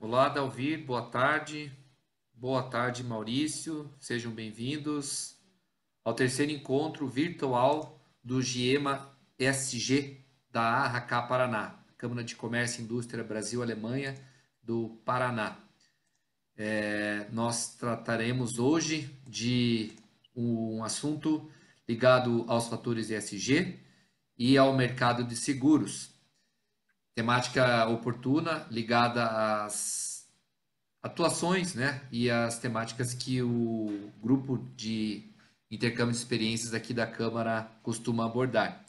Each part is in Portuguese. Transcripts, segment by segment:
Olá, Dalvir, boa tarde. Boa tarde, Maurício. Sejam bem-vindos ao terceiro encontro virtual do GIEMA SG da ARACA Paraná, Câmara de Comércio e Indústria Brasil-Alemanha do Paraná. Nós trataremos hoje de um assunto ligado aos fatores ESG e ao mercado de seguros. Temática oportuna ligada às atuações, né, e as temáticas que o grupo de intercâmbio de experiências aqui da Câmara costuma abordar.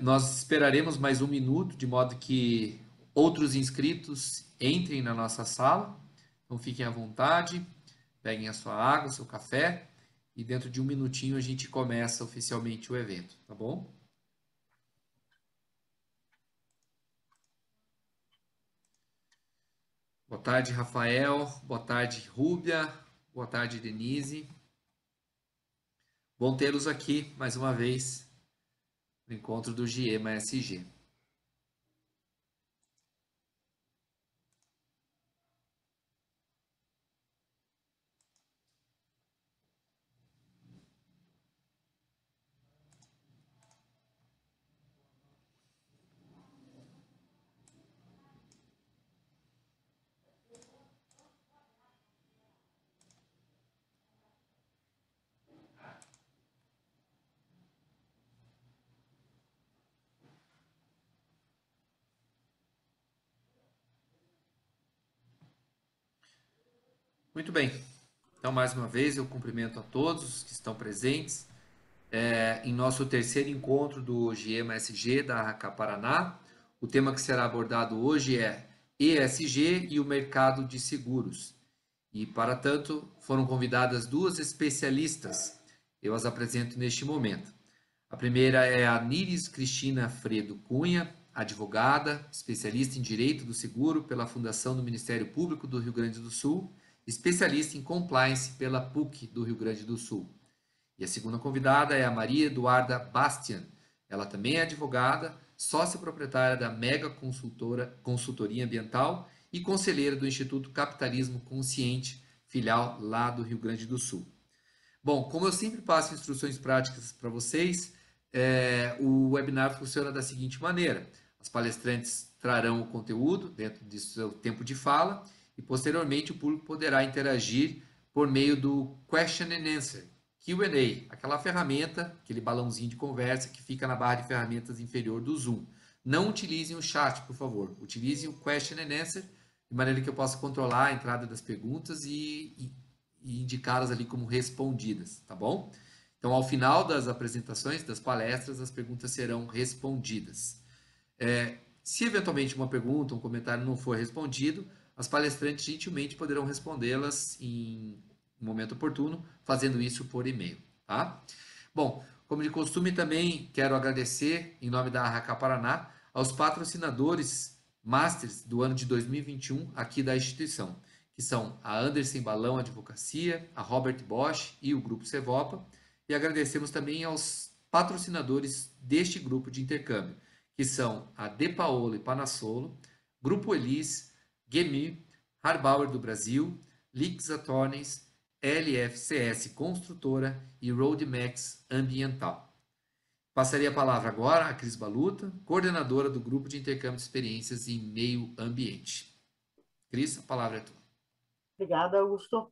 Nós esperaremos mais um minuto, de modo que outros inscritos entrem na nossa sala. Então fiquem à vontade, peguem a sua água, o seu café, e dentro de um minutinho a gente começa oficialmente o evento, tá bom? Boa tarde, Rafael. Boa tarde, Rúbia. Boa tarde, Denise. Bom tê-los aqui mais uma vez no encontro do GIEMA SG. Muito bem. Então, mais uma vez, eu cumprimento a todos que estão presentes em nosso terceiro encontro do GIEMA SG da ARACA Paraná. O tema que será abordado hoje é ESG e o mercado de seguros. E, para tanto, foram convidadas duas especialistas. Eu as apresento neste momento. A primeira é a Níris Cristina Fredo Cunha, advogada, especialista em Direito do Seguro pela Fundação do Ministério Público do Rio Grande do Sul, especialista em Compliance pela PUC do Rio Grande do Sul. E a segunda convidada é a Maria Eduarda Bastian. Ela também é advogada, sócia proprietária da Mega Consultoria Ambiental e conselheira do Instituto Capitalismo Consciente, filial lá do Rio Grande do Sul. Bom, como eu sempre passo instruções práticas para vocês, o webinar funciona da seguinte maneira: as palestrantes trarão o conteúdo dentro de seu tempo de fala e, posteriormente, o público poderá interagir por meio do Question and Answer, Q&A, aquela ferramenta, aquele balãozinho de conversa que fica na barra de ferramentas inferior do Zoom. Não utilizem o chat, por favor. Utilizem o Question and Answer, de maneira que eu possa controlar a entrada das perguntas e indicá-las ali como respondidas, tá bom? Então, ao final das apresentações, das palestras, as perguntas serão respondidas. Se eventualmente uma pergunta, um comentário não for respondido, as palestrantes gentilmente poderão respondê-las em um momento oportuno, fazendo isso por e-mail, tá? Bom, como de costume, também quero agradecer, em nome da ARACA Paraná, aos patrocinadores Masters do ano de 2021 aqui da instituição, que são a Andersen Balão Advocacia, a Robert Bosch e o Grupo Cevopa, e agradecemos também aos patrocinadores deste grupo de intercâmbio, que são a De Paolo e Panassolo, Grupo Elis, Gemi, Harbauer do Brasil, Lix Attorneys, LFCS Construtora e Roadmax Ambiental. Passaria a palavra agora a Cris Baluta, coordenadora do Grupo de Intercâmbio de Experiências em Meio Ambiente. Cris, a palavra é tua. Obrigada, Augusto.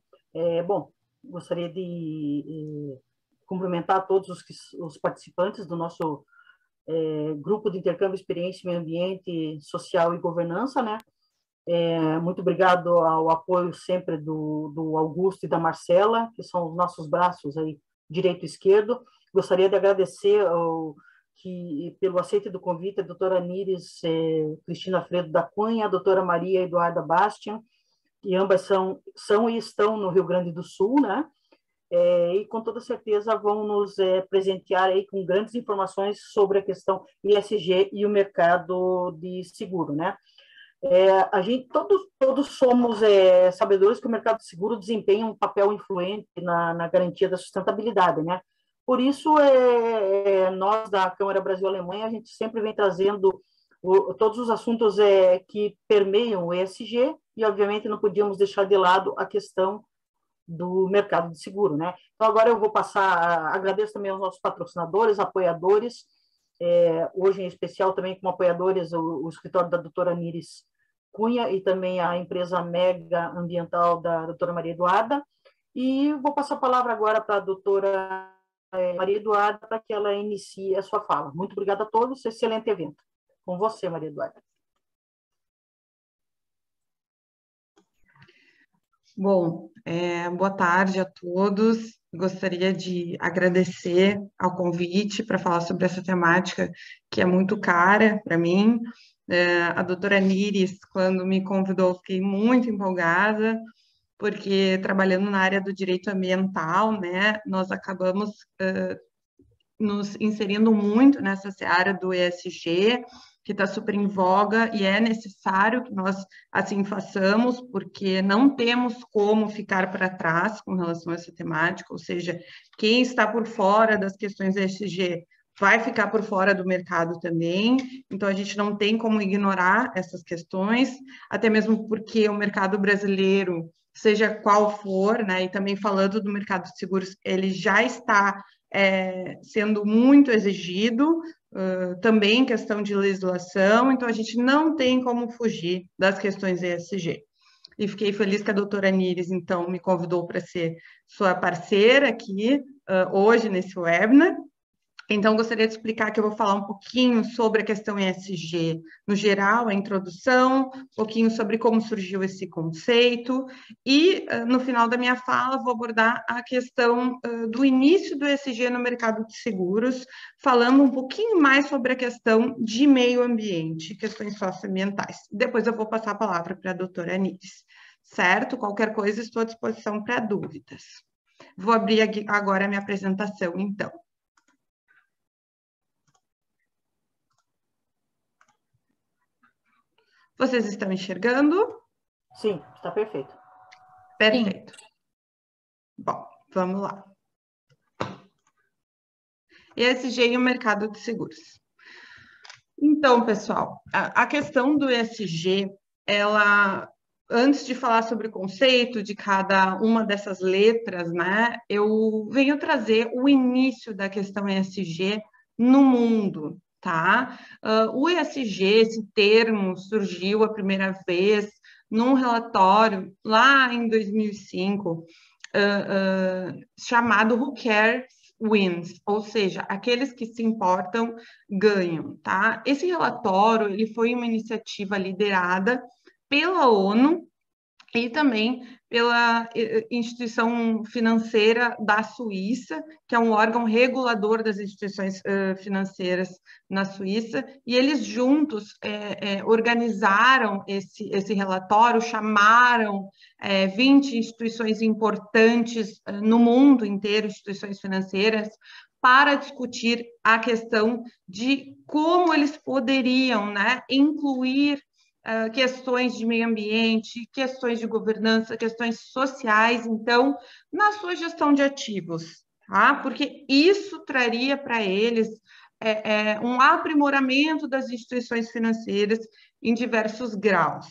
Bom, gostaria de cumprimentar todos os participantes do nosso Grupo de Intercâmbio, Experiência, Meio Ambiente, Social e Governança, né? Muito obrigado ao apoio sempre do Augusto e da Marcela, que são os nossos braços aí, direito e esquerdo. Gostaria de agradecer pelo aceite do convite a doutora Níris Cristina Fredo da Cunha, a doutora Maria Eduarda Bastian, que ambas são e estão no Rio Grande do Sul, né? E com toda certeza vão nos presentear aí com grandes informações sobre a questão ESG e o mercado de seguro, né? A gente todos somos sabedores que o mercado de seguro desempenha um papel influente na garantia da sustentabilidade, né? Por isso, nós da Câmara Brasil-Alemanha, a gente sempre vem trazendo todos os assuntos que permeiam o ESG, e obviamente não podíamos deixar de lado a questão do mercado de seguro, né? Então agora eu vou passar, agradeço também aos nossos patrocinadores, apoiadores, hoje em especial também como apoiadores o escritório da doutora Niris Cunha e também a empresa Mega Ambiental da doutora Maria Eduarda, e vou passar a palavra agora para a doutora Maria Eduarda para que ela inicie a sua fala. Muito obrigada a todos, excelente evento. Com você, Maria Eduarda. Bom, boa tarde a todos. Gostaria de agradecer ao convite para falar sobre essa temática que é muito cara para mim. A doutora Niris, quando me convidou, fiquei muito empolgada, porque trabalhando na área do direito ambiental, né, nós acabamos nos inserindo muito nessa seara do ESG, que está super em voga, e é necessário que nós assim façamos, porque não temos como ficar para trás com relação a essa temática, ou seja, quem está por fora das questões ESG vai ficar por fora do mercado também, então a gente não tem como ignorar essas questões, até mesmo porque o mercado brasileiro, seja qual for, né, e também falando do mercado de seguros, ele já está sendo muito exigido, também questão de legislação, então a gente não tem como fugir das questões ESG. E fiquei feliz que a doutora Niris, então, me convidou para ser sua parceira aqui, hoje, nesse webinar. Então, gostaria de explicar que eu vou falar um pouquinho sobre a questão ESG no geral, a introdução, um pouquinho sobre como surgiu esse conceito, e no final da minha fala vou abordar a questão do início do ESG no mercado de seguros, falando um pouquinho mais sobre a questão de meio ambiente, questões socioambientais. Depois eu vou passar a palavra para a doutora Niris, certo? Qualquer coisa, estou à disposição para dúvidas. Vou abrir agora a minha apresentação, então. Vocês estão enxergando? Sim, está perfeito. Perfeito. Sim. Bom, vamos lá. ESG e o mercado de seguros. Então, pessoal, a questão do ESG, ela, antes de falar sobre o conceito de cada uma dessas letras, né, eu venho trazer o início da questão ESG no mundo. Tá? O ESG, esse termo, surgiu a primeira vez num relatório lá em 2005, chamado Who Cares Wins, ou seja, aqueles que se importam ganham. Tá? Esse relatório ele foi uma iniciativa liderada pela ONU e também pela instituição financeira da Suíça, que é um órgão regulador das instituições financeiras na Suíça, e eles juntos organizaram esse relatório, chamaram 20 instituições importantes no mundo inteiro, instituições financeiras, para discutir a questão de como eles poderiam, né, incluir questões de meio ambiente, questões de governança, questões sociais, então, na sua gestão de ativos, tá? Porque isso traria para eles um aprimoramento das instituições financeiras em diversos graus,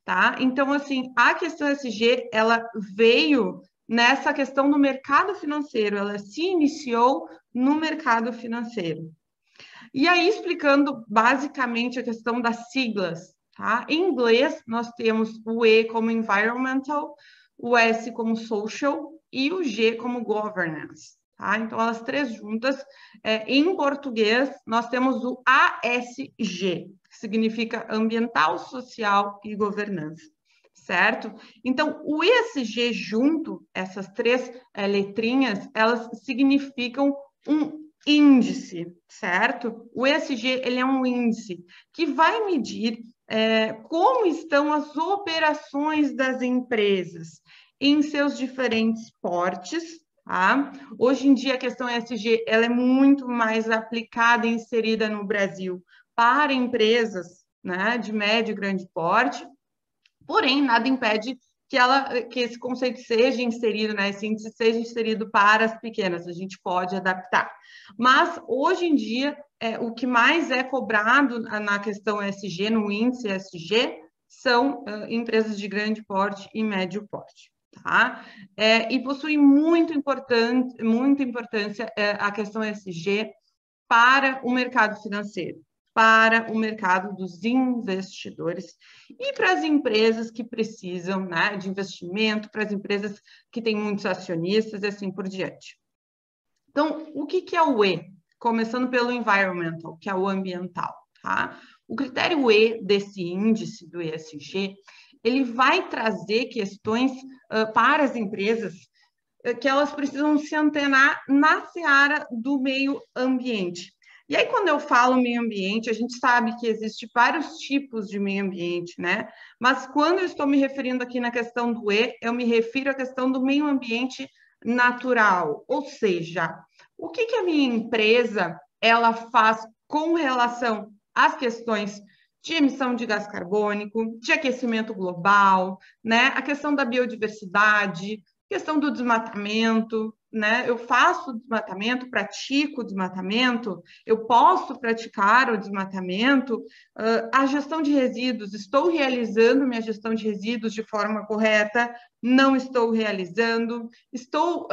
tá? Então, assim, a questão ESG, ela veio nessa questão do mercado financeiro, ela se iniciou no mercado financeiro. E aí, explicando basicamente a questão das siglas, tá? Em inglês, nós temos o E como environmental, o S como social e o G como governance. Tá? Então, elas três juntas. Em português, nós temos o ASG, que significa ambiental, social e governança. Certo? Então, o ESG junto, essas três letrinhas, elas significam um índice, certo? O ESG, ele é um índice que vai medir como estão as operações das empresas em seus diferentes portes, tá? Hoje em dia, a questão ESG, ela é muito mais aplicada e inserida no Brasil para empresas, né, de médio e grande porte, porém, nada impede que esse conceito seja inserido, né, esse índice seja inserido para as pequenas, a gente pode adaptar. Mas, hoje em dia, o que mais é cobrado na questão ESG, no índice ESG, são empresas de grande porte e médio porte. Tá? E possui muita importância a questão ESG para o mercado financeiro, para o mercado dos investidores e para as empresas que precisam, né, de investimento, para as empresas que têm muitos acionistas e assim por diante. Então, o que é o E? Começando pelo environmental, que é o ambiental. Tá? O critério E desse índice do ESG, ele vai trazer questões para as empresas que elas precisam se antenar na seara do meio ambiente. E aí, quando eu falo meio ambiente, a gente sabe que existem vários tipos de meio ambiente, né? Mas quando eu estou me referindo aqui na questão do E, eu me refiro à questão do meio ambiente natural, ou seja, o que a minha empresa ela faz com relação às questões de emissão de gás carbônico, de aquecimento global, né? A questão da biodiversidade, questão do desmatamento, né? Eu faço o desmatamento, pratico o desmatamento, eu posso praticar o desmatamento, a gestão de resíduos, estou realizando minha gestão de resíduos de forma correta, não estou realizando, estou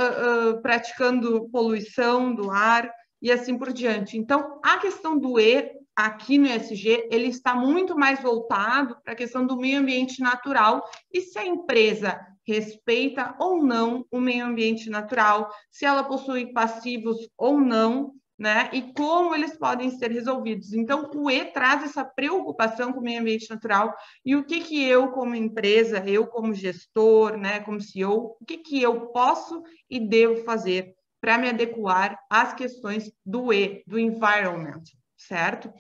praticando poluição do ar e assim por diante. Então, a questão do E aqui no ESG, ele está muito mais voltado para a questão do meio ambiente natural e se a empresa respeita ou não o meio ambiente natural, se ela possui passivos ou não, né? E como eles podem ser resolvidos. Então, o E traz essa preocupação com o meio ambiente natural e o que eu, como empresa, eu como gestor, né, como CEO, o que eu posso e devo fazer para me adequar às questões do E, do environment, certo?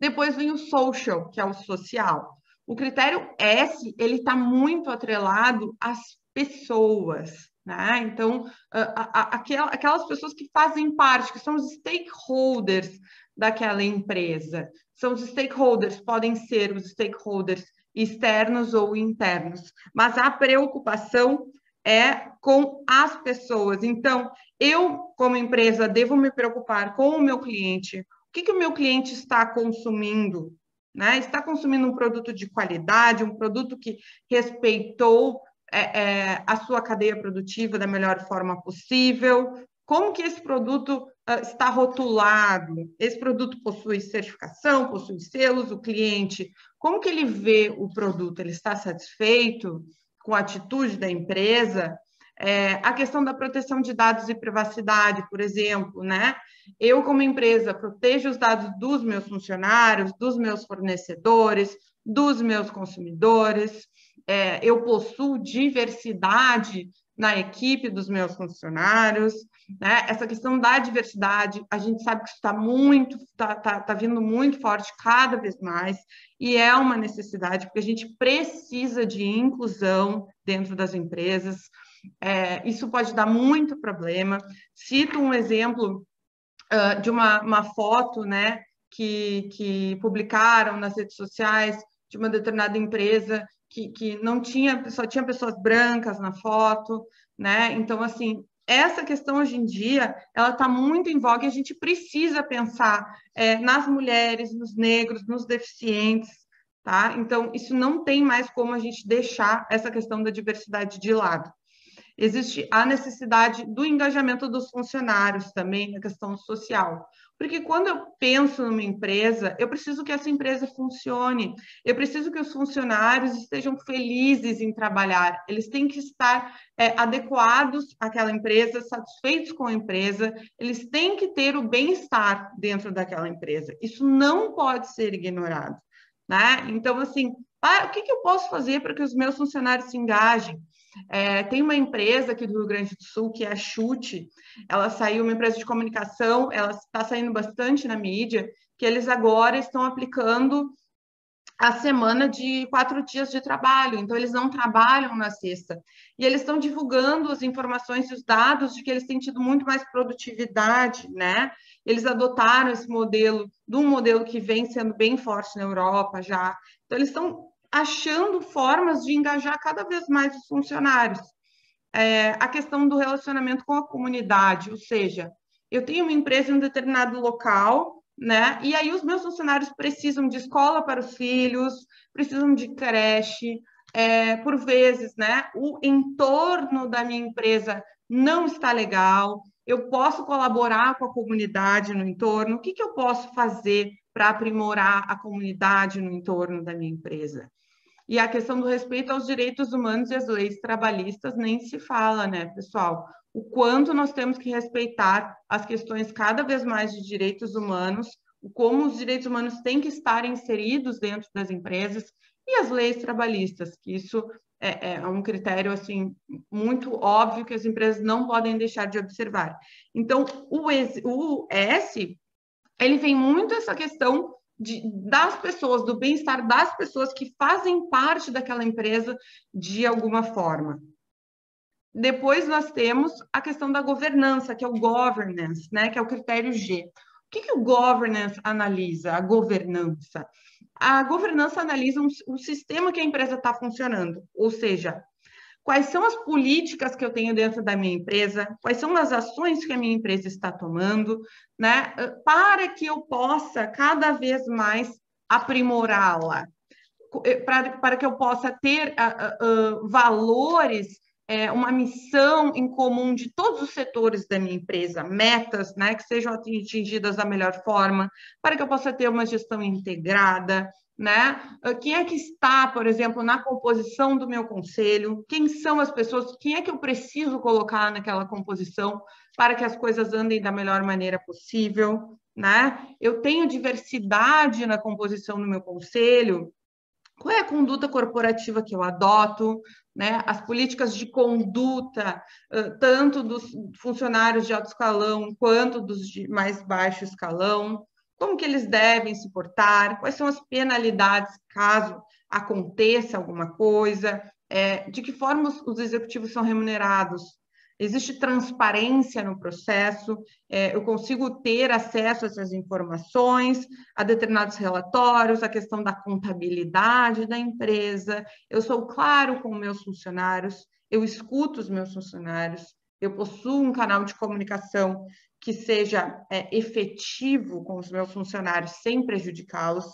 Depois vem o social, que é o social. O critério S, ele está muito atrelado às pessoas, né? Então, aquelas pessoas que fazem parte, que são os stakeholders daquela empresa. São os stakeholders, podem ser os stakeholders externos ou internos, mas a preocupação é com as pessoas. Então, eu, como empresa, devo me preocupar com o meu cliente. O que o meu cliente está consumindo? Né? Está consumindo um produto de qualidade, um produto que respeitou a sua cadeia produtiva da melhor forma possível? Como que esse produto está rotulado? Esse produto possui certificação, possui selos, o cliente, como que ele vê o produto? Ele está satisfeito com a atitude da empresa? A questão da proteção de dados e privacidade, por exemplo, né? Eu, como empresa, protejo os dados dos meus funcionários, dos meus fornecedores, dos meus consumidores, eu possuo diversidade na equipe dos meus funcionários, né? Essa questão da diversidade, a gente sabe que isso está vindo muito forte cada vez mais, e é uma necessidade, porque a gente precisa de inclusão dentro das empresas. Isso pode dar muito problema. Cito um exemplo de uma foto, né, que publicaram nas redes sociais de uma determinada empresa que não tinha, só tinha pessoas brancas na foto, né? Então, assim, essa questão hoje em dia, ela está muito em voga e a gente precisa pensar nas mulheres, nos negros, nos deficientes, tá? Então, isso não tem mais como a gente deixar essa questão da diversidade de lado. Existe a necessidade do engajamento dos funcionários também na questão social. Porque quando eu penso numa empresa, eu preciso que essa empresa funcione, eu preciso que os funcionários estejam felizes em trabalhar, eles têm que estar adequados àquela empresa, satisfeitos com a empresa, eles têm que ter o bem-estar dentro daquela empresa. Isso não pode ser ignorado, né? Então, assim, o que eu posso fazer para que os meus funcionários se engajem? Tem uma empresa aqui do Rio Grande do Sul, que é a Chute, ela saiu, uma empresa de comunicação, ela está saindo bastante na mídia, que eles agora estão aplicando a semana de 4 dias de trabalho, então eles não trabalham na sexta, e eles estão divulgando as informações e os dados de que eles têm tido muito mais produtividade, né? Eles adotaram esse modelo, de um modelo que vem sendo bem forte na Europa já, então eles estão achando formas de engajar cada vez mais os funcionários. A questão do relacionamento com a comunidade, ou seja, eu tenho uma empresa em um determinado local, né? E aí os meus funcionários precisam de escola para os filhos, precisam de creche, por vezes, né? O entorno da minha empresa não está legal, eu posso colaborar com a comunidade no entorno, o que eu posso fazer para aprimorar a comunidade no entorno da minha empresa? E a questão do respeito aos direitos humanos e às leis trabalhistas nem se fala, né, pessoal? O quanto nós temos que respeitar as questões cada vez mais de direitos humanos, como os direitos humanos têm que estar inseridos dentro das empresas e as leis trabalhistas, que isso é um critério assim muito óbvio que as empresas não podem deixar de observar. Então, o S, ele vem muito essa questão das pessoas, do bem-estar das pessoas que fazem parte daquela empresa de alguma forma. Depois nós temos a questão da governança, que é o governance, né, que é o critério G. O que o governance analisa? A governança analisa o sistema que a empresa está funcionando, ou seja, quais são as políticas que eu tenho dentro da minha empresa, quais são as ações que a minha empresa está tomando, né, para que eu possa cada vez mais aprimorá-la, para que eu possa ter valores, uma missão em comum de todos os setores da minha empresa, metas, né, que sejam atingidas da melhor forma, para que eu possa ter uma gestão integrada, né? Quem é que está, por exemplo, na composição do meu conselho? Quem são as pessoas? Quem é que eu preciso colocar naquela composição para que as coisas andem da melhor maneira possível, né? Eu tenho diversidade na composição do meu conselho. Qual é a conduta corporativa que eu adoto, né? As políticas de conduta, tanto dos funcionários de alto escalão quanto dos de mais baixo escalão, como que eles devem se portar, quais são as penalidades caso aconteça alguma coisa, de que forma os executivos são remunerados, existe transparência no processo, eu consigo ter acesso a essas informações, a determinados relatórios, a questão da contabilidade da empresa, eu sou claro com meus funcionários, eu escuto os meus funcionários, eu possuo um canal de comunicação que seja efetivo com os meus funcionários sem prejudicá-los.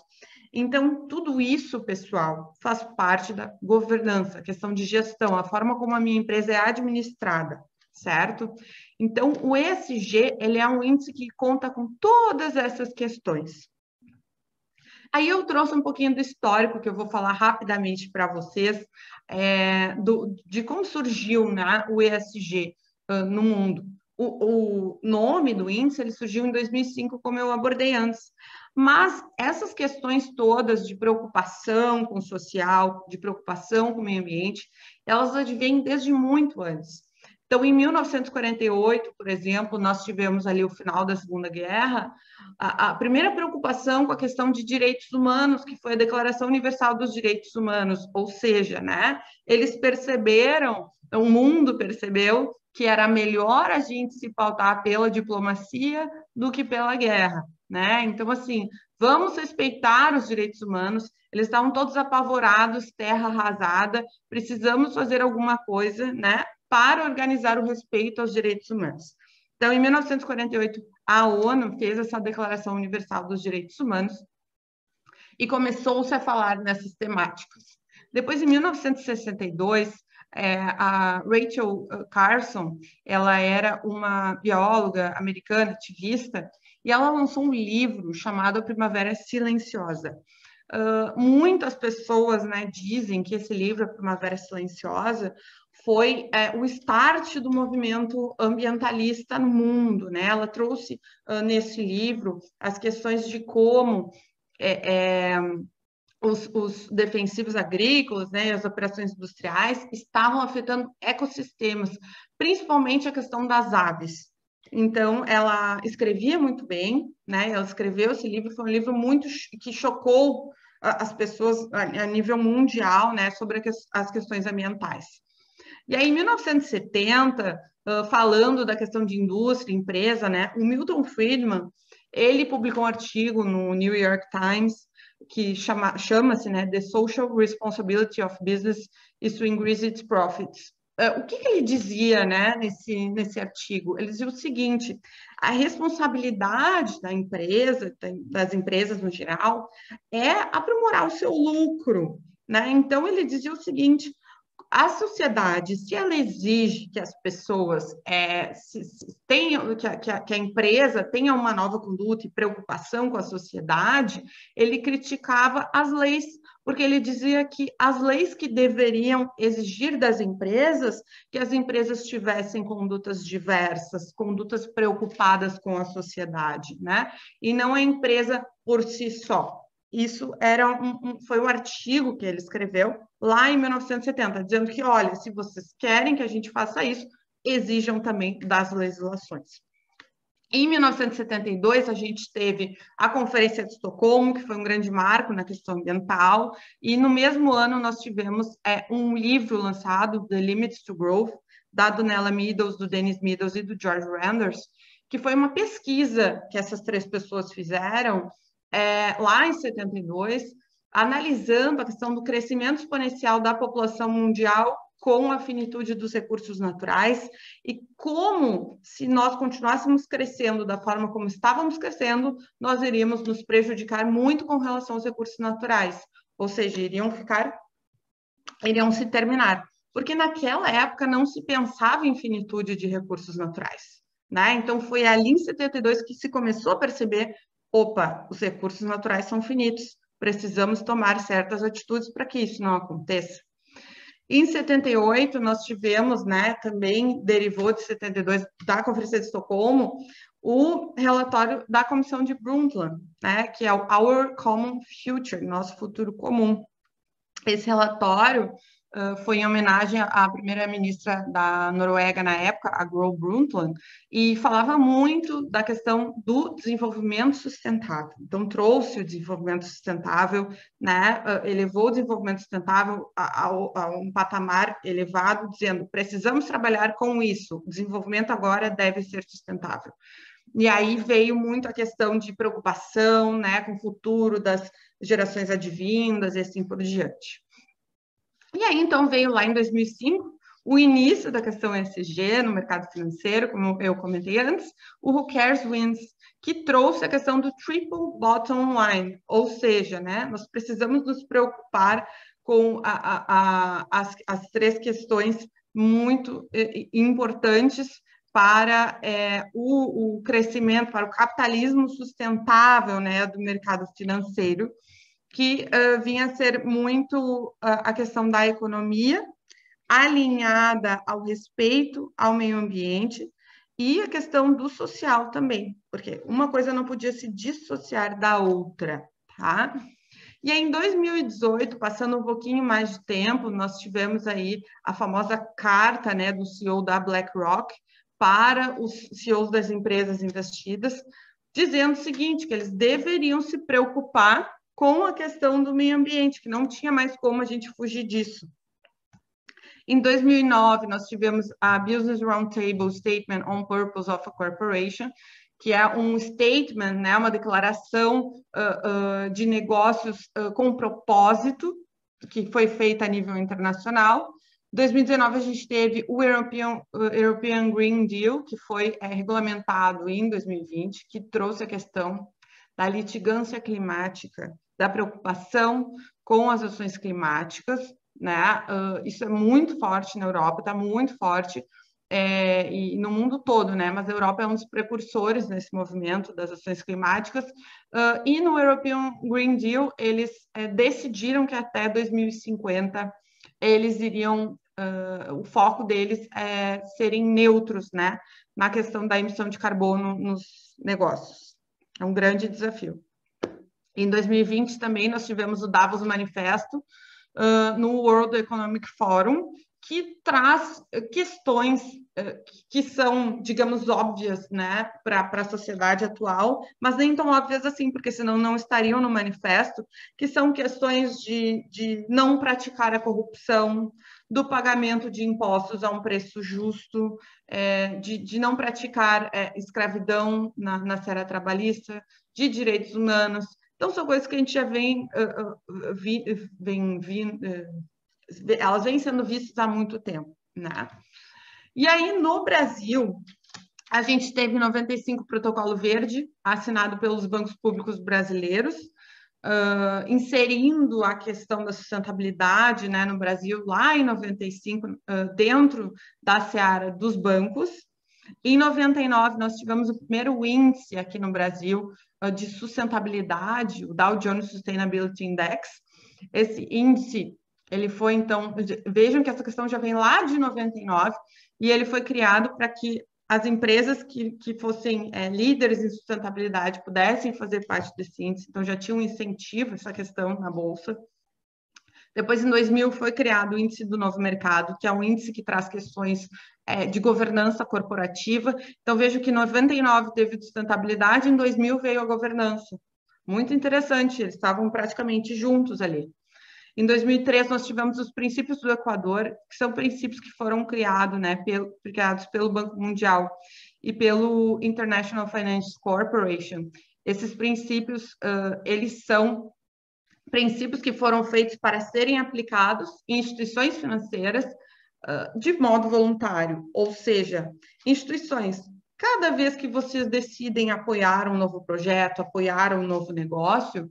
Então, tudo isso, pessoal, faz parte da governança, a questão de gestão, a forma como a minha empresa é administrada, certo? Então, o ESG, ele é um índice que conta com todas essas questões. Aí eu trouxe um pouquinho do histórico, que eu vou falar rapidamente para vocês, de como surgiu, né, o ESG no mundo. O nome do índice, ele surgiu em 2005, como eu abordei antes. Mas essas questões todas de preocupação com o social, de preocupação com o meio ambiente, elas advêm desde muito antes. Então, em 1948, por exemplo, nós tivemos ali o final da Segunda Guerra, a primeira preocupação com a questão de direitos humanos, que foi a Declaração Universal dos Direitos Humanos, ou seja, né, eles perceberam, o mundo percebeu que era melhor a gente se pautar pela diplomacia do que pela guerra, né? Então, assim, vamos respeitar os direitos humanos, eles estavam todos apavorados, terra arrasada, precisamos fazer alguma coisa, né, para organizar o respeito aos direitos humanos. Então, em 1948, a ONU fez essa Declaração Universal dos Direitos Humanos e começou-se a falar nessas temáticas. Depois, em 1962, a Rachel Carson, ela era uma bióloga americana, ativista, e ela lançou um livro chamado A Primavera Silenciosa. Muitas pessoas, né, dizem que esse livro, A Primavera Silenciosa, foi o start do movimento ambientalista no mundo, né? Ela trouxe nesse livro as questões de como os defensivos agrícolas, né, as operações industriais estavam afetando ecossistemas, principalmente a questão das aves. Então, ela escrevia muito bem, né? Ela escreveu esse livro, foi um livro muito que chocou as pessoas a nível mundial, né, sobre as questões ambientais. E aí, em 1970, falando da questão de indústria, empresa, né, o Milton Friedman, ele publicou um artigo no New York Times que chama-se, né, The Social Responsibility of Business is to Increase its Profits. o que ele dizia, né, nesse artigo? Ele dizia o seguinte: a responsabilidade da empresa, das empresas no geral, é aprimorar o seu lucro, né? Então, ele dizia o seguinte: a sociedade, se ela exige que as pessoas tenham, que a empresa tenha uma nova conduta e preocupação com a sociedade, ele criticava as leis, porque ele dizia que as leis que deveriam exigir das empresas, que as empresas tivessem condutas diversas, condutas preocupadas com a sociedade, né? E não a empresa por si só. Isso foi um artigo que ele escreveu lá em 1970, dizendo que, olha, se vocês querem que a gente faça isso, exijam também das legislações. Em 1972, a gente teve a Conferência de Estocolmo, que foi um grande marco na questão ambiental, e no mesmo ano nós tivemos um livro lançado, The Limits to Growth, da Donella Meadows, do Dennis Meadows e do George Randers, que foi uma pesquisa que essas 3 pessoas fizeram lá em 72, analisando a questão do crescimento exponencial da população mundial com a finitude dos recursos naturais e como, se nós continuássemos crescendo da forma como estávamos crescendo, nós iríamos nos prejudicar muito com relação aos recursos naturais, ou seja, iriam se terminar, porque naquela época não se pensava em finitude de recursos naturais, né? Então foi ali em 72 que se começou a perceber: opa, os recursos naturais são finitos, precisamos tomar certas atitudes para que isso não aconteça. Em 78, nós tivemos, né, também derivou de 72 da Conferência de Estocolmo, o relatório da Comissão de Brundtland, né, que é o Our Common Future, nosso futuro comum. Esse relatório foi em homenagem à primeira-ministra da Noruega na época, a Gro Brundtland, e falava muito da questão do desenvolvimento sustentável. Então, trouxe o desenvolvimento sustentável, né, elevou o desenvolvimento sustentável a um patamar elevado, dizendo: precisamos trabalhar com isso, o desenvolvimento agora deve ser sustentável. E aí veio muito a questão de preocupação, né, com o futuro das gerações advindas e assim por diante. E aí, então, veio lá em 2005 o início da questão ESG no mercado financeiro, como eu comentei antes, o Who Cares Wins, que trouxe a questão do triple bottom line, ou seja, né, nós precisamos nos preocupar com as 3 questões muito importantes para o crescimento, para o capitalismo sustentável, né, do mercado financeiro, que vinha a ser muito a questão da economia, alinhada ao respeito ao meio ambiente, e a questão do social também, porque uma coisa não podia se dissociar da outra, tá? E aí, em 2018, passando um pouquinho mais de tempo, nós tivemos aí a famosa carta, né, do CEO da BlackRock para os CEOs das empresas investidas, dizendo o seguinte, que eles deveriam se preocupar com a questão do meio ambiente, que não tinha mais como a gente fugir disso. Em 2009, nós tivemos a Business Roundtable Statement on Purpose of a Corporation, que é um statement, né, uma declaração de negócios com propósito, que foi feita a nível internacional. Em 2019, a gente teve o European Green Deal, que foi regulamentado em 2020, que trouxe a questão da litigância climática, da preocupação com as ações climáticas, né? Isso é muito forte na Europa, está muito forte, e no mundo todo, né? Mas a Europa é um dos precursores nesse movimento das ações climáticas, e no European Green Deal, eles decidiram que até 2050 eles iriam, o foco deles é serem neutros, né? Na questão da emissão de carbono nos negócios. É um grande desafio. Em 2020 também nós tivemos o Davos Manifesto no World Economic Forum, que traz questões que são, digamos, óbvias, né, para a sociedade atual, mas nem tão óbvias assim, porque senão não estariam no manifesto, que são questões de não praticar a corrupção, do pagamento de impostos a um preço justo, de não praticar escravidão na esfera trabalhista, de direitos humanos. Então, são coisas que a gente já elas vêm sendo vistas há muito tempo. né? E aí, no Brasil, a gente teve em 95 o Protocolo Verde, assinado pelos bancos públicos brasileiros, inserindo a questão da sustentabilidade, né, no Brasil, lá em 95, dentro da seara dos bancos. Em 99, nós tivemos o primeiro índice aqui no Brasil de sustentabilidade, o Dow Jones Sustainability Index. Esse índice, ele foi, então, vejam que essa questão já vem lá de 99, e ele foi criado para que as empresas que fossem líderes em sustentabilidade pudessem fazer parte desse índice, então já tinha um incentivo essa questão na Bolsa. Depois, em 2000, foi criado o Índice do Novo Mercado, que é um índice que traz questões de governança corporativa. Então, vejo que em 99 teve sustentabilidade, em 2000 veio a governança. Muito interessante, eles estavam praticamente juntos ali. Em 2003, nós tivemos os princípios do Equador, que são princípios que foram criados, né, criados pelo Banco Mundial e pelo International Finance Corporation. Esses princípios, eles são princípios que foram feitos para serem aplicados em instituições financeiras de modo voluntário, ou seja, instituições, cada vez que vocês decidem apoiar um novo projeto, apoiar um novo negócio,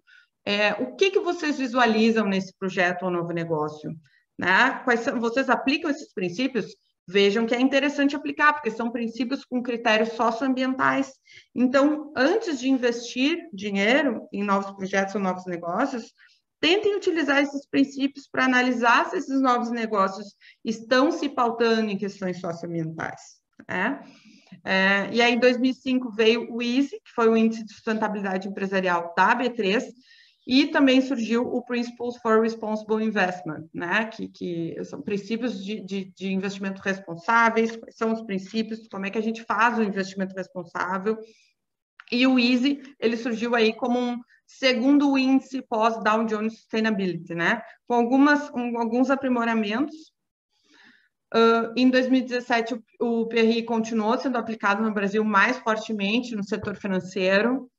o que vocês visualizam nesse projeto ou novo negócio? Né? Vocês aplicam esses princípios? Vejam que é interessante aplicar, porque são princípios com critérios socioambientais. Então, antes de investir dinheiro em novos projetos ou novos negócios, tentem utilizar esses princípios para analisar se esses novos negócios estão se pautando em questões socioambientais. Né? E aí, em 2005, veio o ISE, que foi o Índice de Sustentabilidade Empresarial da B3, e também surgiu o Principles for Responsible Investment, né? que são princípios de investimento responsáveis, quais são os princípios, como é que a gente faz o investimento responsável. E o ISE, ele surgiu aí como um segundo índice pós-Dow Jones Sustainability, né? Com alguns aprimoramentos. Em 2017, o PRI continuou sendo aplicado no Brasil mais fortemente no setor financeiro.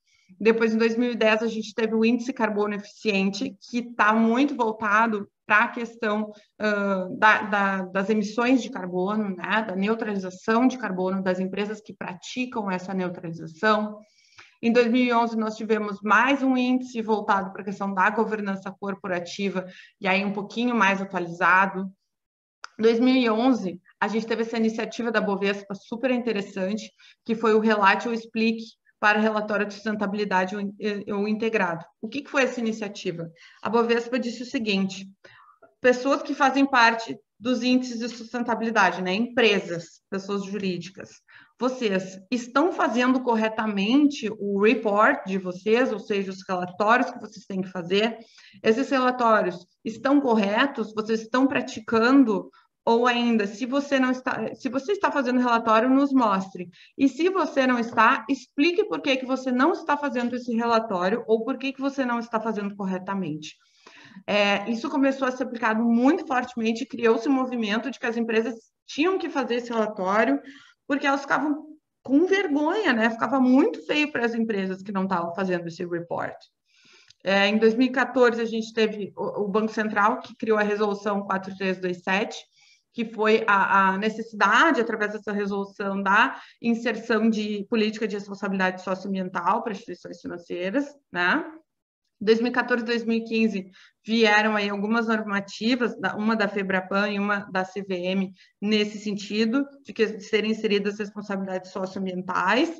Depois, em 2010, a gente teve o índice carbono eficiente, que está muito voltado para a questão das emissões de carbono, né? Da neutralização de carbono das empresas que praticam essa neutralização. Em 2011, nós tivemos mais um índice voltado para a questão da governança corporativa, e aí um pouquinho mais atualizado. Em 2011, a gente teve essa iniciativa da Bovespa super interessante, que foi o Relate ou Explique para relatório de sustentabilidade ou integrado. O que foi essa iniciativa? A Bovespa disse o seguinte: pessoas que fazem parte dos índices de sustentabilidade, né? Empresas, pessoas jurídicas, vocês estão fazendo corretamente o report de vocês, ou seja, os relatórios que vocês têm que fazer? Esses relatórios estão corretos? Vocês estão praticando? Ou ainda, se você está fazendo relatório, nos mostre. E se você não está, explique por que você não está fazendo esse relatório ou por que você não está fazendo corretamente. Isso começou a ser aplicado muito fortemente, criou-se um movimento de que as empresas tinham que fazer esse relatório, porque elas ficavam com vergonha, né? Ficava muito feio para as empresas que não estavam fazendo esse report. Em 2014, a gente teve o Banco Central, que criou a Resolução 4327, que foi a necessidade, através dessa resolução, da inserção de política de responsabilidade socioambiental para instituições financeiras, né? 2014 e 2015 vieram aí algumas normativas, uma da FEBRAPAN e uma da CVM, nesse sentido, de serem inseridas responsabilidades socioambientais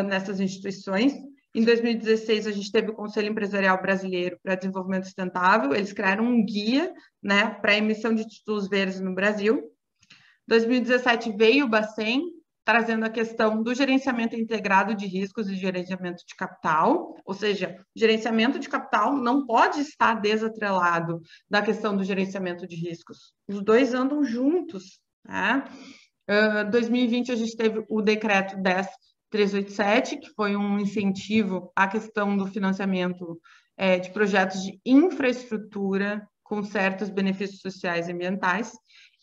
nessas instituições. Em 2016, a gente teve o Conselho Empresarial Brasileiro para Desenvolvimento Sustentável, eles criaram um guia, né, para a emissão de títulos verdes no Brasil. Em 2017 veio o Bacen, trazendo a questão do gerenciamento integrado de riscos e gerenciamento de capital, ou seja, o gerenciamento de capital não pode estar desatrelado da questão do gerenciamento de riscos. Os dois andam juntos, né? 2020, a gente teve o decreto 10.387, que foi um incentivo à questão do financiamento de projetos de infraestrutura com certos benefícios sociais e ambientais.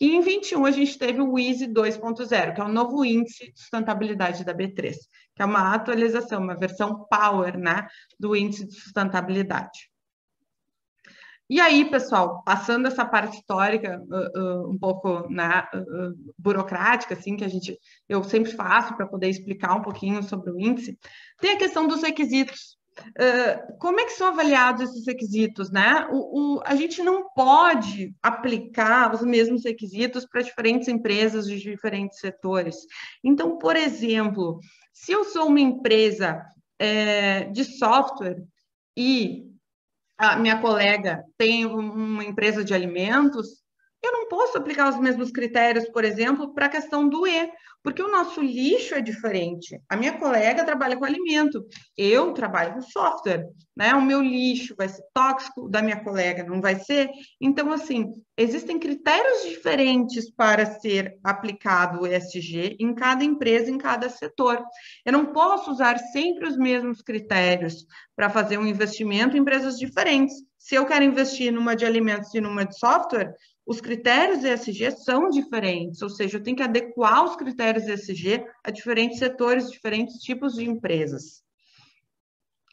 E em 21, a gente teve o ISE 2.0, que é o novo índice de sustentabilidade da B3, que é uma atualização, uma versão power, né, do índice de sustentabilidade. E aí, pessoal, passando essa parte histórica um pouco, né, burocrática, assim, que eu sempre faço para poder explicar um pouquinho sobre o índice, tem a questão dos requisitos. Como é que são avaliados esses requisitos, né? A gente não pode aplicar os mesmos requisitos para diferentes empresas de diferentes setores. Então, por exemplo, se eu sou uma empresa de software e a minha colega tem uma empresa de alimentos, eu não posso aplicar os mesmos critérios, por exemplo, para a questão do E, porque o nosso lixo é diferente. A minha colega trabalha com alimento, eu trabalho com software, né? O meu lixo vai ser tóxico, o da minha colega não vai ser. Então, assim, existem critérios diferentes para ser aplicado o ESG em cada empresa, em cada setor. Eu não posso usar sempre os mesmos critérios para fazer um investimento em empresas diferentes. Se eu quero investir numa de alimentos e numa de software, os critérios ESG são diferentes, ou seja, eu tenho que adequar os critérios ESG a diferentes setores, diferentes tipos de empresas.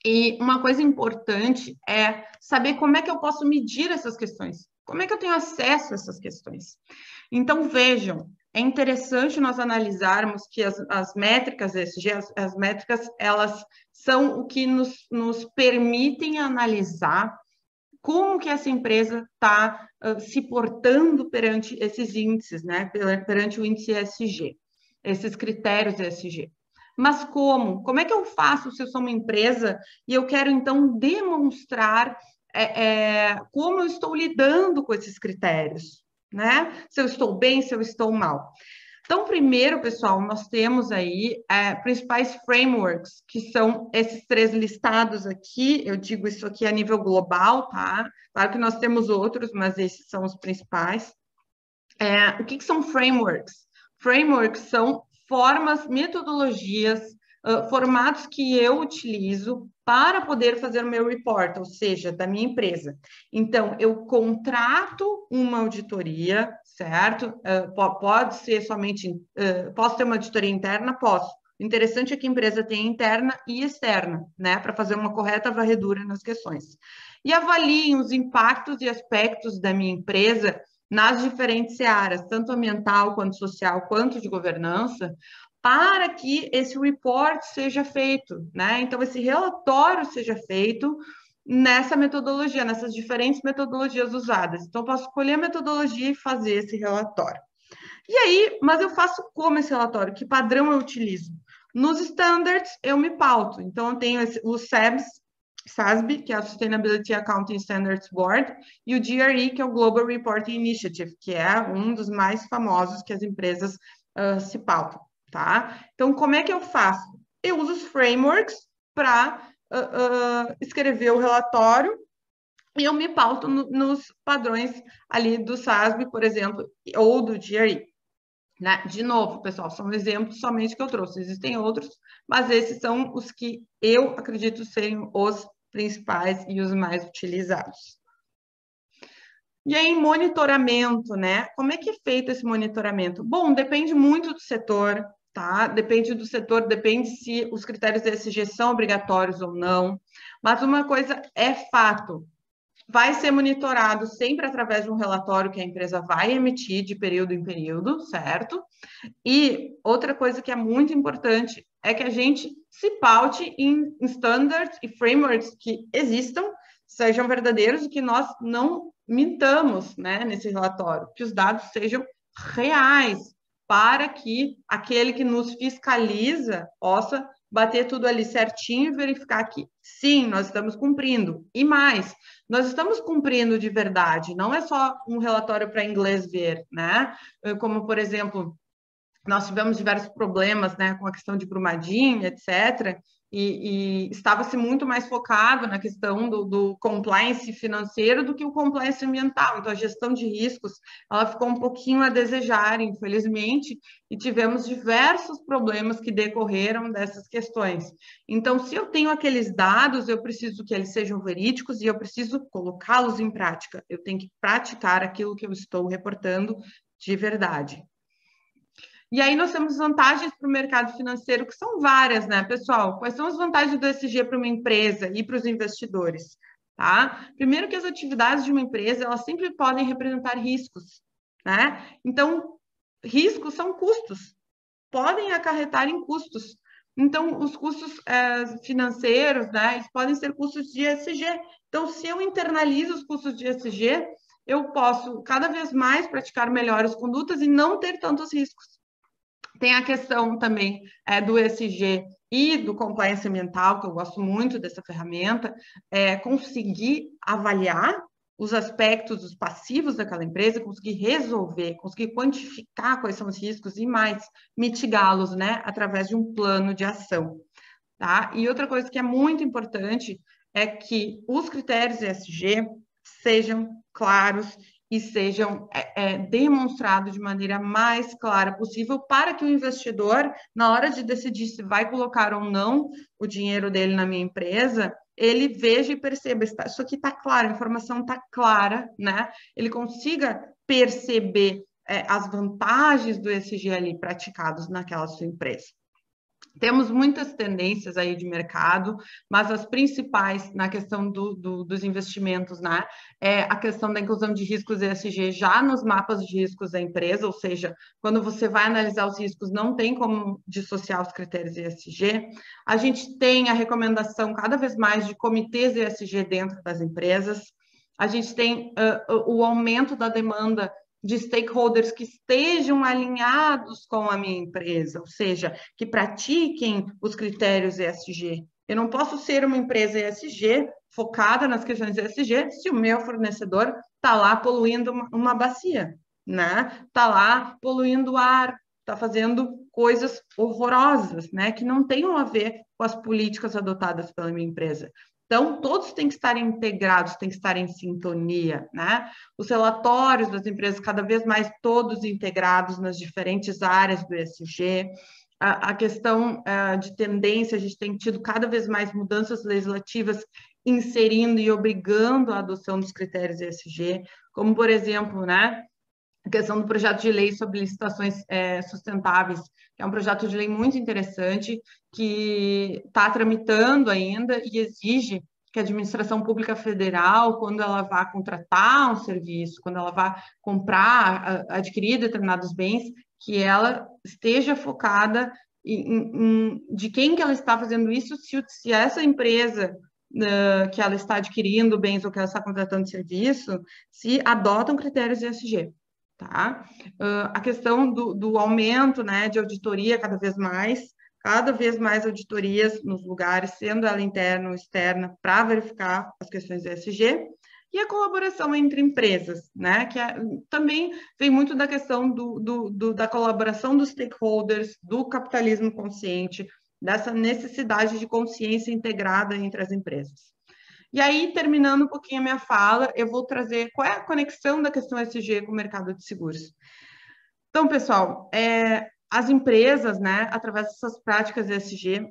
E uma coisa importante é saber como é que eu posso medir essas questões, como é que eu tenho acesso a essas questões. Então, vejam, é interessante nós analisarmos que as métricas ESG, as métricas, elas são o que nos permitem analisar como que essa empresa está se portando perante esses índices, né? Perante o índice ESG, esses critérios ESG. Mas como? Como é que eu faço se eu sou uma empresa e eu quero, então, demonstrar como eu estou lidando com esses critérios, né? Se eu estou bem, se eu estou mal. Então, primeiro, pessoal, nós temos aí principais frameworks, que são esses 3 listados aqui. Eu digo isso aqui a nível global, tá? Claro que nós temos outros, mas esses são os principais. O que são frameworks? Frameworks são formas, metodologias, formatos que eu utilizo para poder fazer o meu report, ou seja, da minha empresa. Então, eu contrato uma auditoria, certo? Pode ser somente, posso ter uma auditoria interna? Posso. O interessante é que a empresa tem interna e externa, né? Para fazer uma correta varredura nas questões. E avaliem os impactos e aspectos da minha empresa nas diferentes áreas, tanto ambiental, quanto social, quanto de governança, para que esse report seja feito, né? Então, esse relatório seja feito nessa metodologia, nessas diferentes metodologias usadas. Então, eu posso escolher a metodologia e fazer esse relatório. E aí, mas eu faço como esse relatório? Que padrão eu utilizo? Nos standards, eu me pauto. Então, eu tenho o SASB, que é a Sustainability Accounting Standards Board, e o GRE, que é o Global Reporting Initiative, que é um dos mais famosos que as empresas se pautam, tá? Então, como é que eu faço? Eu uso os frameworks para escrever o relatório e eu me pauto nos padrões ali do SASB, por exemplo, ou do GRE. Né? De novo, pessoal, são exemplos somente que eu trouxe. Existem outros, mas esses são os que eu acredito serem os principais e os mais utilizados. E aí, monitoramento, né? Como é que é feito esse monitoramento? Bom, depende muito do setor, tá? Depende do setor, depende se os critérios ESG são obrigatórios ou não. Mas uma coisa é fato, vai ser monitorado sempre através de um relatório que a empresa vai emitir de período em período, certo? E outra coisa que é muito importante é que a gente se paute em standards e frameworks que existam, sejam verdadeiros e que nós não mintamos, né, nesse relatório, que os dados sejam reais, para que aquele que nos fiscaliza possa bater tudo ali certinho e verificar que, sim, nós estamos cumprindo. E mais, nós estamos cumprindo de verdade, não é só um relatório para inglês ver, né? Como, por exemplo, nós tivemos diversos problemas, né, com a questão de Brumadinho, etc., e estava-se muito mais focado na questão do compliance financeiro do que o compliance ambiental. Então, a gestão de riscos, ela ficou um pouquinho a desejar, infelizmente, e tivemos diversos problemas que decorreram dessas questões. Então, se eu tenho aqueles dados, eu preciso que eles sejam verídicos e eu preciso colocá-los em prática. Eu tenho que praticar aquilo que eu estou reportando de verdade. E aí nós temos vantagens para o mercado financeiro, que são várias, né, pessoal? Quais são as vantagens do ESG para uma empresa e para os investidores? tá? Primeiro que as atividades de uma empresa, elas sempre podem representar riscos, né? Então, riscos são custos, podem acarretar em custos. Então, os custos financeiros, né, eles podem ser custos de ESG. Então, se eu internalizo os custos de ESG, eu posso cada vez mais praticar melhores condutas e não ter tantos riscos. Tem a questão também do ESG e do compliance ambiental, que eu gosto muito dessa ferramenta, conseguir avaliar os aspectos, os passivos daquela empresa, conseguir resolver, conseguir quantificar quais são os riscos e mais mitigá-los, né, através de um plano de ação, tá? E outra coisa que é muito importante é que os critérios ESG sejam claros e sejam demonstrados de maneira mais clara possível para que o investidor, na hora de decidir se vai colocar ou não o dinheiro dele na minha empresa, ele veja e perceba, isso aqui está claro, a informação está clara, né? Ele consiga perceber as vantagens do ESG ali praticados naquela sua empresa. Temos muitas tendências aí de mercado, mas as principais na questão dos investimentos, né, é a questão da inclusão de riscos ESG já nos mapas de riscos da empresa, ou seja, quando você vai analisar os riscos, não tem como dissociar os critérios ESG. A gente tem a recomendação cada vez mais de comitês ESG dentro das empresas. A gente tem o aumento da demanda de stakeholders que estejam alinhados com a minha empresa, ou seja, que pratiquem os critérios ESG. Eu não posso ser uma empresa ESG focada nas questões ESG se o meu fornecedor está lá poluindo uma bacia, né? Está lá poluindo o ar, está fazendo coisas horrorosas, né? Que não tenham a ver com as políticas adotadas pela minha empresa. Então, todos têm que estar integrados, têm que estar em sintonia, né? Os relatórios das empresas, cada vez mais todos integrados nas diferentes áreas do ESG. A questão de tendência, a gente tem tido cada vez mais mudanças legislativas inserindo e obrigando a adoção dos critérios ESG, como, por exemplo, né, a questão do projeto de lei sobre licitações sustentáveis, que é um projeto de lei muito interessante, que está tramitando ainda e exige que a administração pública federal, quando ela vá contratar um serviço, quando ela vá comprar, adquirir determinados bens, que ela esteja focada de quem que ela está fazendo isso, se essa empresa que ela está adquirindo bens ou que ela está contratando serviço, se adotam critérios ESG. Tá? A questão do aumento, né, de auditoria cada vez mais auditorias nos lugares, sendo ela interna ou externa, para verificar as questões ESG, e a colaboração entre empresas, né, que também vem muito da questão da colaboração dos stakeholders, do capitalismo consciente, dessa necessidade de consciência integrada entre as empresas. E aí, terminando um pouquinho a minha fala, eu vou trazer qual é a conexão da questão ESG com o mercado de seguros. Então, pessoal, as empresas, né, através dessas práticas ESG,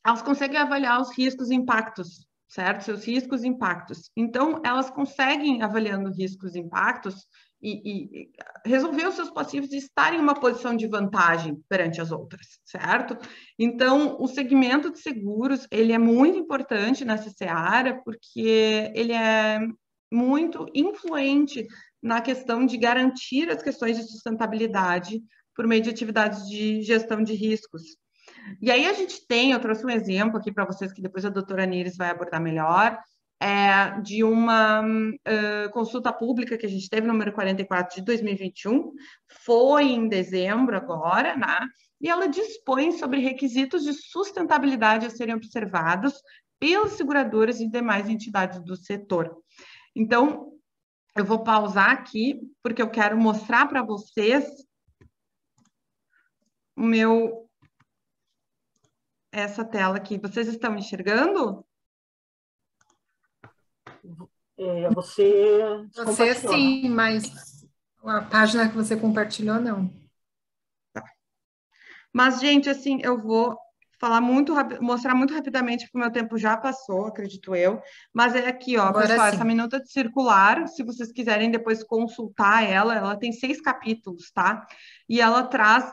elas conseguem avaliar os riscos e impactos, certo? Seus riscos e impactos. Então, elas conseguem, avaliando riscos e impactos, e resolver os seus passivos e estar em uma posição de vantagem perante as outras, certo? Então, o segmento de seguros, ele é muito importante nessa seara, porque ele é muito influente na questão de garantir as questões de sustentabilidade por meio de atividades de gestão de riscos. E aí a gente eu trouxe um exemplo aqui para vocês que depois a doutora Nires vai abordar melhor, de uma consulta pública que a gente teve, número 44 de 2021, foi em dezembro agora, né? E ela dispõe sobre requisitos de sustentabilidade a serem observados pelas seguradoras e demais entidades do setor. Então, eu vou pausar aqui, porque eu quero mostrar para vocês essa tela aqui. Vocês estão enxergando? Você sim, mas a página que você compartilhou, não. Tá. Mas, gente, assim, eu vou mostrar muito rapidamente, porque o meu tempo já passou, acredito eu. Mas é aqui, ó, Agora pessoal, sim. essa minuta de circular, se vocês quiserem depois consultar ela tem 6 capítulos, tá? E ela traz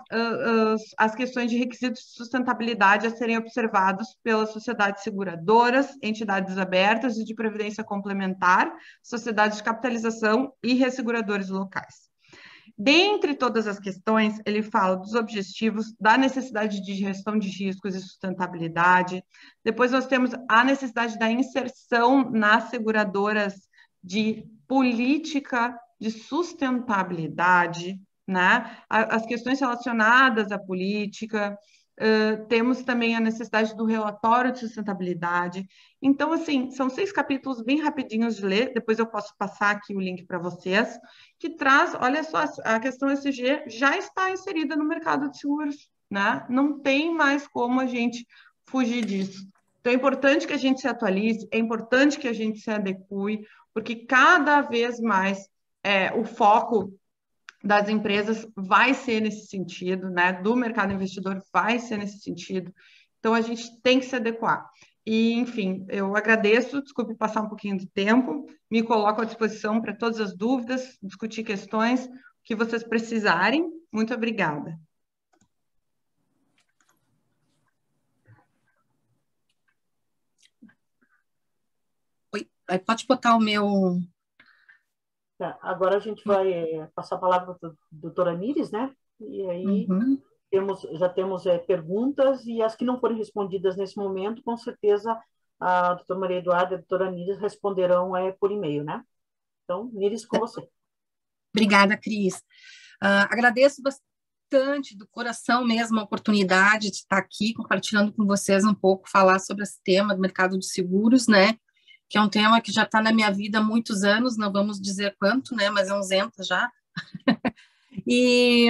as questões de requisitos de sustentabilidade a serem observados pelas sociedades seguradoras, entidades abertas e de previdência complementar, sociedades de capitalização e resseguradores locais. Dentre todas as questões, ele fala dos objetivos, da necessidade de gestão de riscos e sustentabilidade. Depois nós temos a necessidade da inserção nas seguradoras de política de sustentabilidade, né? As questões relacionadas à política. Temos também a necessidade do relatório de sustentabilidade. Então, assim, são 6 capítulos bem rapidinhos de ler, depois eu posso passar aqui o link para vocês, que traz, olha só, a questão ESG já está inserida no mercado de seguros, né? Não tem mais como a gente fugir disso. Então, é importante que a gente se atualize, é importante que a gente se adeque, porque cada vez mais o foco das empresas vai ser nesse sentido, né? Do mercado investidor vai ser nesse sentido. Então, a gente tem que se adequar. E, enfim, eu agradeço, desculpe passar um pouquinho de tempo, me coloco à disposição para todas as dúvidas, discutir questões, o que vocês precisarem. Muito obrigada. Oi, pode botar o meu... Agora a gente vai passar a palavra para a doutora Mires, né? E aí já temos perguntas, e as que não forem respondidas nesse momento, com certeza a doutora Maria Eduarda e a doutora Mires responderão por e-mail, né? Então, Mires, com você. Obrigada, Cris. Agradeço bastante, do coração mesmo, a oportunidade de estar aqui compartilhando com vocês um pouco, falar sobre esse tema do mercado de seguros, né? Que é um tema que já está na minha vida há muitos anos, não vamos dizer quanto, né? Mas é uns 80 já. E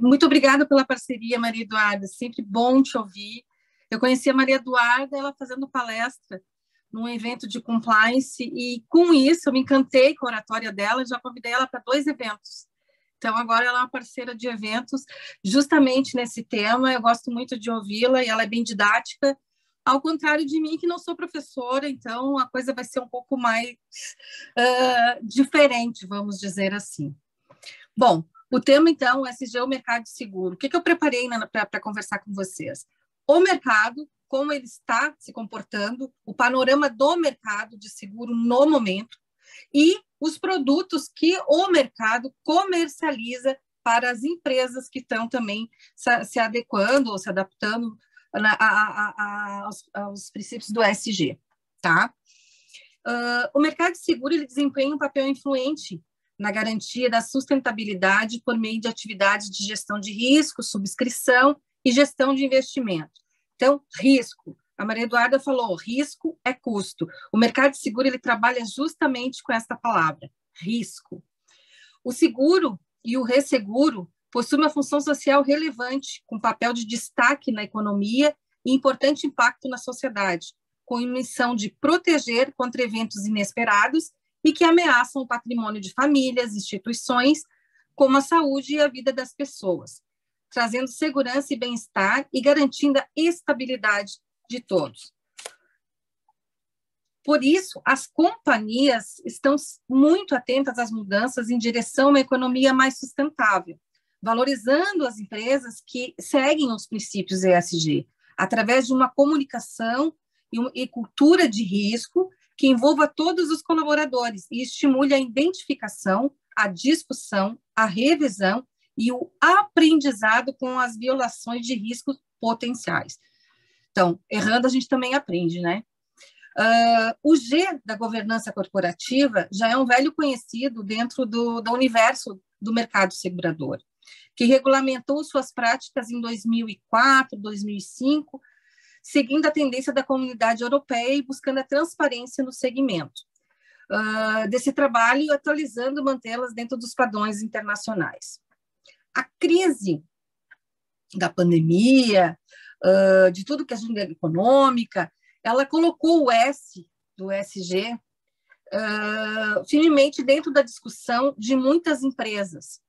muito obrigada pela parceria, Maria Eduarda, sempre bom te ouvir. Eu conheci a Maria Eduarda, ela fazendo palestra num evento de compliance, e com isso eu me encantei com a oratória dela, já convidei ela para 2 eventos. Então, agora ela é uma parceira de eventos, justamente nesse tema. Eu gosto muito de ouvi-la, e ela é bem didática, ao contrário de mim, que não sou professora, então a coisa vai ser um pouco mais diferente, vamos dizer assim. Bom, o tema, então, ESG, o mercado de seguro. O que eu preparei para conversar com vocês? O mercado, como ele está se comportando, o panorama do mercado de seguro no momento, e os produtos que o mercado comercializa para as empresas que estão também se adequando ou se adaptando aos princípios do ESG, tá? O mercado de seguro, ele desempenha um papel influente na garantia da sustentabilidade por meio de atividades de gestão de risco, subscrição e gestão de investimento. Então, risco. A Maria Eduarda falou, risco é custo. O mercado de seguro, ele trabalha justamente com essa palavra, risco. O seguro e o resseguro possui uma função social relevante, com papel de destaque na economia e importante impacto na sociedade, com a missão de proteger contra eventos inesperados e que ameaçam o patrimônio de famílias, instituições, como a saúde e a vida das pessoas, trazendo segurança e bem-estar e garantindo a estabilidade de todos. Por isso, as companhias estão muito atentas às mudanças em direção a uma economia mais sustentável, valorizando as empresas que seguem os princípios ESG, através de uma comunicação e cultura de risco que envolva todos os colaboradores e estimule a identificação, a discussão, a revisão e o aprendizado com as violações de riscos potenciais. Então, errando a gente também aprende, né? O G da governança corporativa já é um velho conhecido dentro do universo do mercado segurador, que regulamentou suas práticas em 2004, 2005, seguindo a tendência da comunidade europeia e buscando a transparência no segmento desse trabalho e atualizando, mantê-las dentro dos padrões internacionais. A crise da pandemia, de tudo que a gente econômica, ela colocou o S do ESG firmemente dentro da discussão de muitas empresas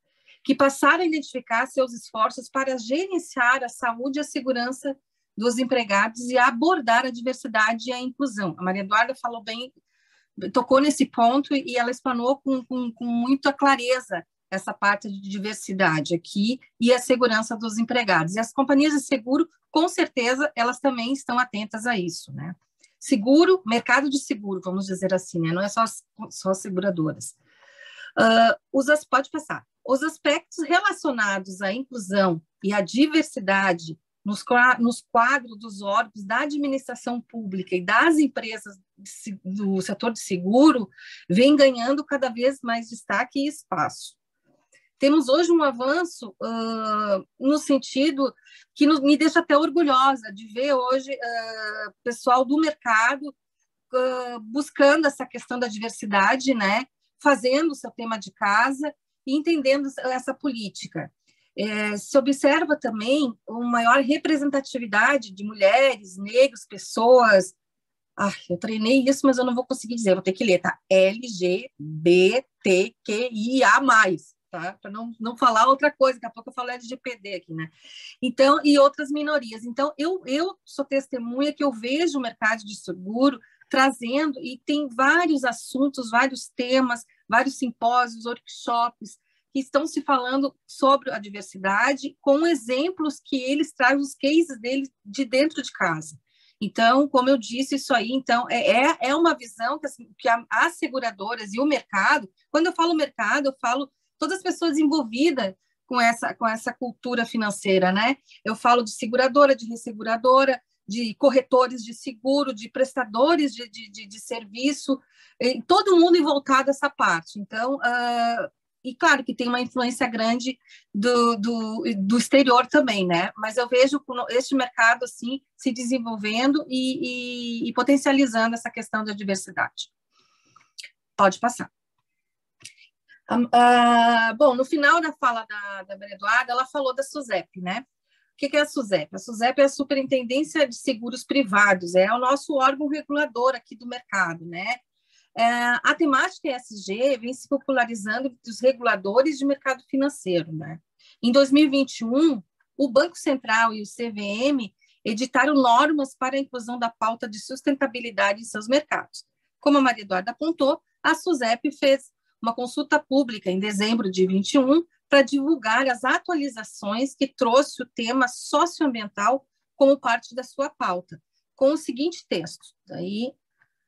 que passaram a identificar seus esforços para gerenciar a saúde e a segurança dos empregados e abordar a diversidade e a inclusão. A Maria Eduarda falou bem, tocou nesse ponto e ela explanou com muita clareza essa parte de diversidade aqui e a segurança dos empregados. E as companhias de seguro, com certeza, elas também estão atentas a isso, né? Seguro, mercado de seguro, vamos dizer assim, né? Não é só as seguradoras. Pode passar. Os aspectos relacionados à inclusão e à diversidade nos quadros dos órgãos da administração pública e das empresas do setor de seguro vem ganhando cada vez mais destaque e espaço. Temos hoje um avanço no sentido que me deixa até orgulhosa de ver hoje pessoal do mercado buscando essa questão da diversidade, né? Fazendo o seu tema de casa e entendendo essa política. Se observa também uma maior representatividade de mulheres, negros, pessoas... eu treinei isso, mas eu não vou conseguir dizer, vou ter que ler, tá? LGBTQIA+, tá? Para não falar outra coisa, daqui a pouco eu falo LGPD aqui, né? Então, e outras minorias. Então, eu sou testemunha que eu vejo o mercado de seguro trazendo, e tem vários assuntos, vários temas, vários simpósios, workshops, que estão se falando sobre a diversidade, com exemplos que eles trazem, os cases deles de dentro de casa. Então, como eu disse, isso aí, então, é uma visão que as seguradoras e o mercado, quando eu falo mercado, eu falo todas as pessoas envolvidas com essa cultura financeira, né? Eu falo de seguradora, de resseguradora, de corretores de seguro, de prestadores de serviço, todo mundo voltado a essa parte. Então, e claro que tem uma influência grande do exterior também, né? Mas eu vejo este mercado assim se desenvolvendo e potencializando essa questão da diversidade. Pode passar. Bom, no final da fala da Maria Eduarda, ela falou da SUSEP, né? O que é a SUSEP? A SUSEP é a Superintendência de Seguros Privados, é o nosso órgão regulador aqui do mercado, né? A temática ESG vem se popularizando dos reguladores de mercado financeiro, né? Em 2021, o Banco Central e o CVM editaram normas para a inclusão da pauta de sustentabilidade em seus mercados. Como a Maria Eduarda apontou, a SUSEP fez uma consulta pública em dezembro de 2021 para divulgar as atualizações que trouxe o tema socioambiental como parte da sua pauta, com o seguinte texto, daí,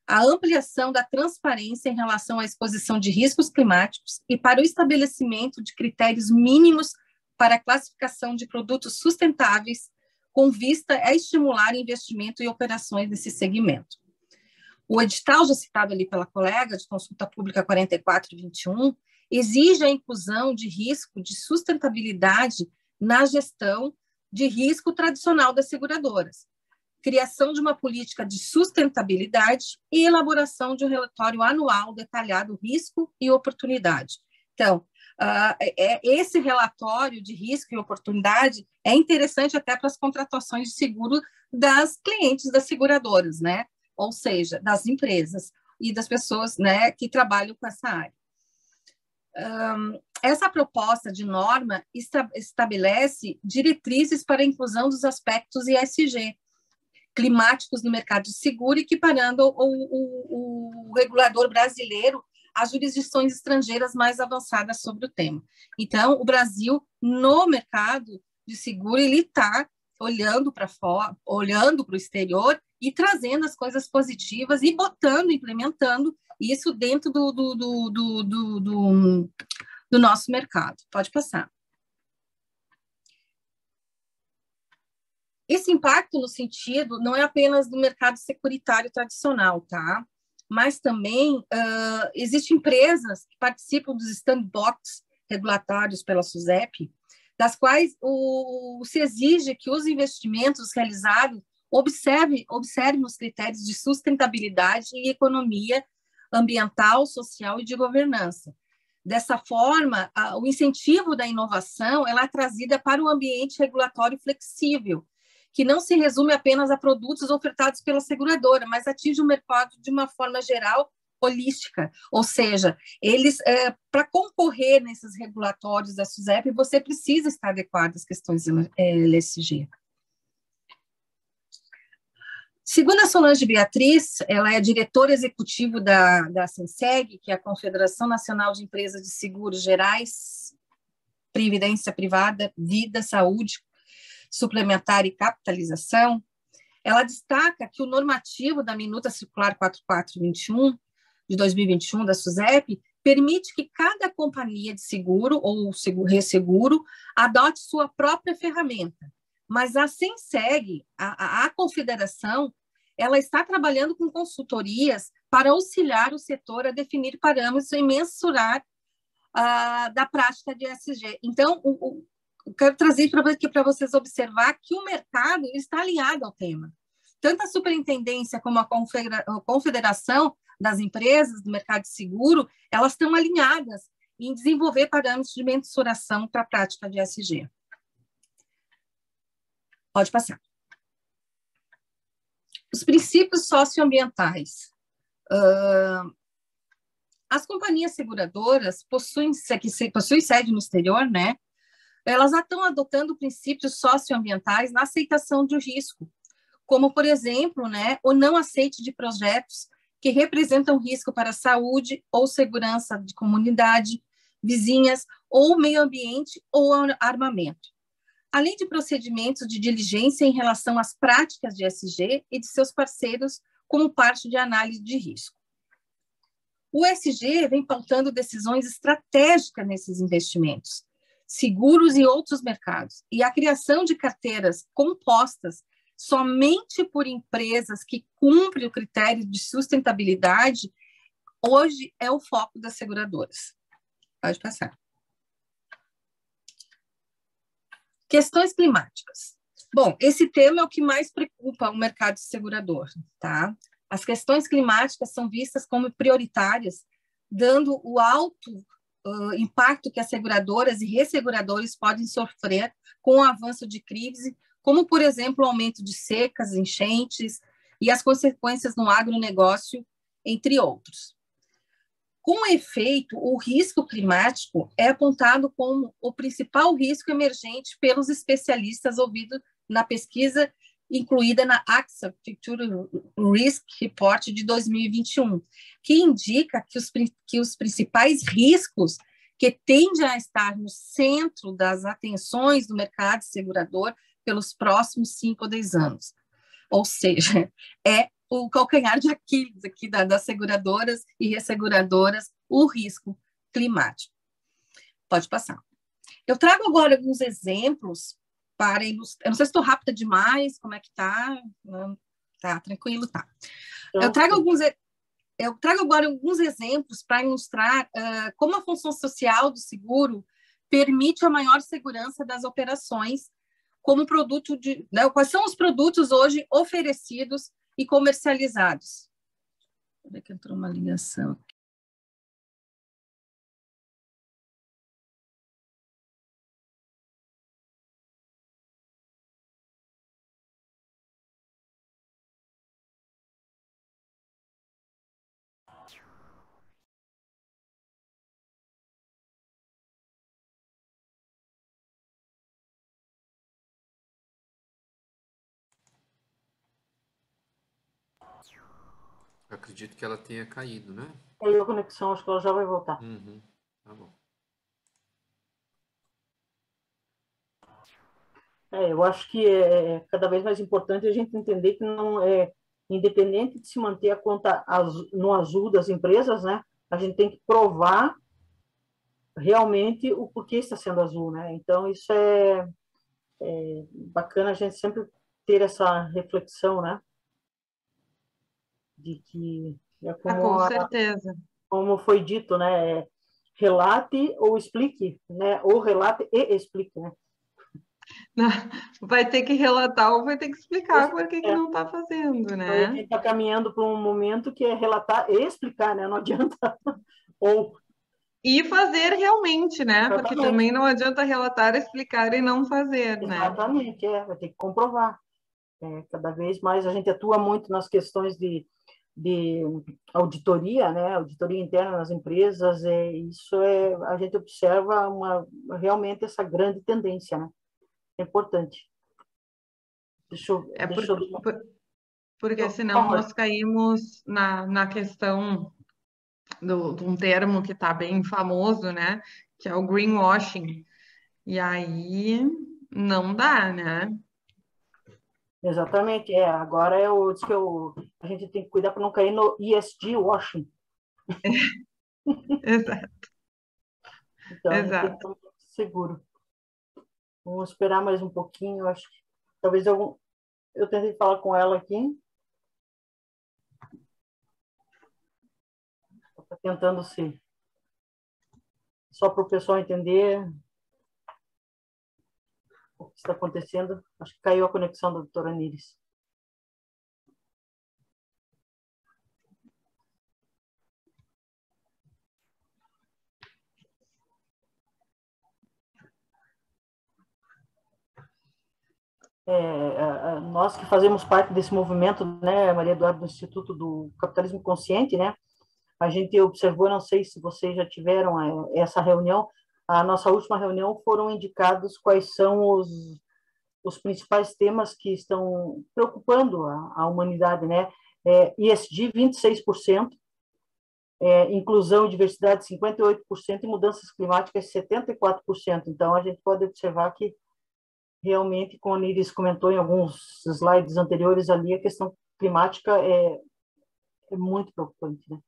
a ampliação da transparência em relação à exposição de riscos climáticos e para o estabelecimento de critérios mínimos para a classificação de produtos sustentáveis com vista a estimular investimento e operações nesse segmento. O edital, já citado ali pela colega, de consulta pública 4421, exige a inclusão de risco de sustentabilidade na gestão de risco tradicional das seguradoras, criação de uma política de sustentabilidade e elaboração de um relatório anual detalhado risco e oportunidade. Então, esse relatório de risco e oportunidade é interessante até para as contratações de seguro das clientes das seguradoras, né? Ou seja, das empresas e das pessoas, né, que trabalham com essa área. Essa proposta de norma estabelece diretrizes para a inclusão dos aspectos ESG, climáticos no mercado de seguro, equiparando o regulador brasileiro às jurisdições estrangeiras mais avançadas sobre o tema. Então, o Brasil, no mercado de seguro, ele está olhando para fora, olhando para o exterior e trazendo as coisas positivas e implementando isso dentro do nosso mercado. Pode passar. Esse impacto no sentido não é apenas do mercado securitário tradicional, tá? Mas também existem empresas que participam dos sandbox regulatórios pela SUSEP, das quais se exige que os investimentos realizados observem os critérios de sustentabilidade e economia ambiental, social e de governança. Dessa forma, o incentivo da inovação ela é trazida para um ambiente regulatório flexível, que não se resume apenas a produtos ofertados pela seguradora, mas atinge o mercado de uma forma geral holística, ou seja, eles, para concorrer nesses regulatórios da SUSEP, você precisa estar adequado às questões ESG. Segundo a Solange Beatriz, ela é diretora executiva da SENSEG, que é a Confederação Nacional de Empresas de Seguros Gerais, Previdência Privada, Vida, Saúde, Suplementar e Capitalização. Ela destaca que o normativo da Minuta Circular 4421, de 2021, da SUSEP, permite que cada companhia de seguro ou resseguro adote sua própria ferramenta. Mas a SENSEG, a confederação, ela está trabalhando com consultorias para auxiliar o setor a definir parâmetros e mensurar da prática de ESG. Então, eu quero trazer aqui para vocês observar que o mercado está alinhado ao tema. Tanto a superintendência como a confederação das empresas do mercado de seguro, elas estão alinhadas em desenvolver parâmetros de mensuração para a prática de ESG. Pode passar. Os princípios socioambientais. As companhias seguradoras possuem sede no exterior, né? Elas estão adotando princípios socioambientais na aceitação do risco, como, por exemplo, né, o não aceite de projetos que representam risco para a saúde ou segurança de comunidade, vizinhas, ou meio ambiente ou armamento, além de procedimentos de diligência em relação às práticas de ESG e de seus parceiros como parte de análise de risco. O ESG vem pautando decisões estratégicas nesses investimentos, seguros e outros mercados, e a criação de carteiras compostas somente por empresas que cumprem o critério de sustentabilidade, hoje é o foco das seguradoras. Pode passar. Questões climáticas. Bom, esse tema é o que mais preocupa o mercado segurador, tá? As questões climáticas são vistas como prioritárias, dando o alto impacto que as seguradoras e resseguradores podem sofrer com o avanço de crise, como, por exemplo, o aumento de secas, enchentes e as consequências no agronegócio, entre outros. Com efeito, o risco climático é apontado como o principal risco emergente pelos especialistas ouvidos na pesquisa incluída na AXA Future Risk Report de 2021, que indica que os principais riscos que tendem a estar no centro das atenções do mercado segurador pelos próximos 5 ou 10 anos. Ou seja, é o calcanhar de Aquiles aqui das seguradoras e resseguradoras, o risco climático. Pode passar. Eu trago agora alguns exemplos para ilustrar. Eu não sei se estou rápida demais, como é que está? Tá, tranquilo, tá. Eu trago agora alguns exemplos para ilustrar como a função social do seguro permite a maior segurança das operações, como produto de, né, quais são os produtos hoje oferecidos e comercializados. Onde é que entrou uma ligação? Acredito que ela tenha caído, né? Caiu a conexão, acho que ela já vai voltar. Uhum, tá bom. Eu acho que é cada vez mais importante a gente entender que não é independente de se manter a conta no azul das empresas, né? A gente tem que provar realmente o porquê está sendo azul, né? Então isso é bacana a gente sempre ter essa reflexão, né? De que é Com certeza. Como foi dito, né? Relate ou explique, né? Ou relate e explique, né? Vai ter que relatar ou vai ter que explicar por que não está fazendo, né? Então, a gente está caminhando para um momento que é relatar e explicar, né? Não adianta. E fazer realmente, né? Exatamente. Porque também não adianta relatar, explicar e não fazer, né? Exatamente, vai ter que comprovar. Cada vez mais a gente atua muito nas questões de de auditoria, né, auditoria interna nas empresas, a gente observa realmente essa grande tendência, né? É importante. Porque senão nós caímos na questão de um termo que está bem famoso, né? Que é o greenwashing. E aí não dá, né? Exatamente, agora diz que a gente tem que cuidar para não cair no ESG washing. Exato. Então, a gente tem que Exato. estar seguro. Vamos esperar mais um pouquinho, acho que talvez eu tentei falar com ela aqui. Está tentando se só para o pessoal entender o que está acontecendo. Acho que caiu a conexão da doutora Níris. Nós que fazemos parte desse movimento, né, Maria Eduarda, do Instituto do Capitalismo Consciente, né, a gente observou, não sei se vocês já tiveram essa reunião, a nossa última reunião foram indicados quais são os principais temas que estão preocupando a humanidade, né, ESG 26%, inclusão e diversidade 58% e mudanças climáticas 74%. Então, a gente pode observar que realmente, como a Níris comentou em alguns slides anteriores ali, a questão climática é muito preocupante, né?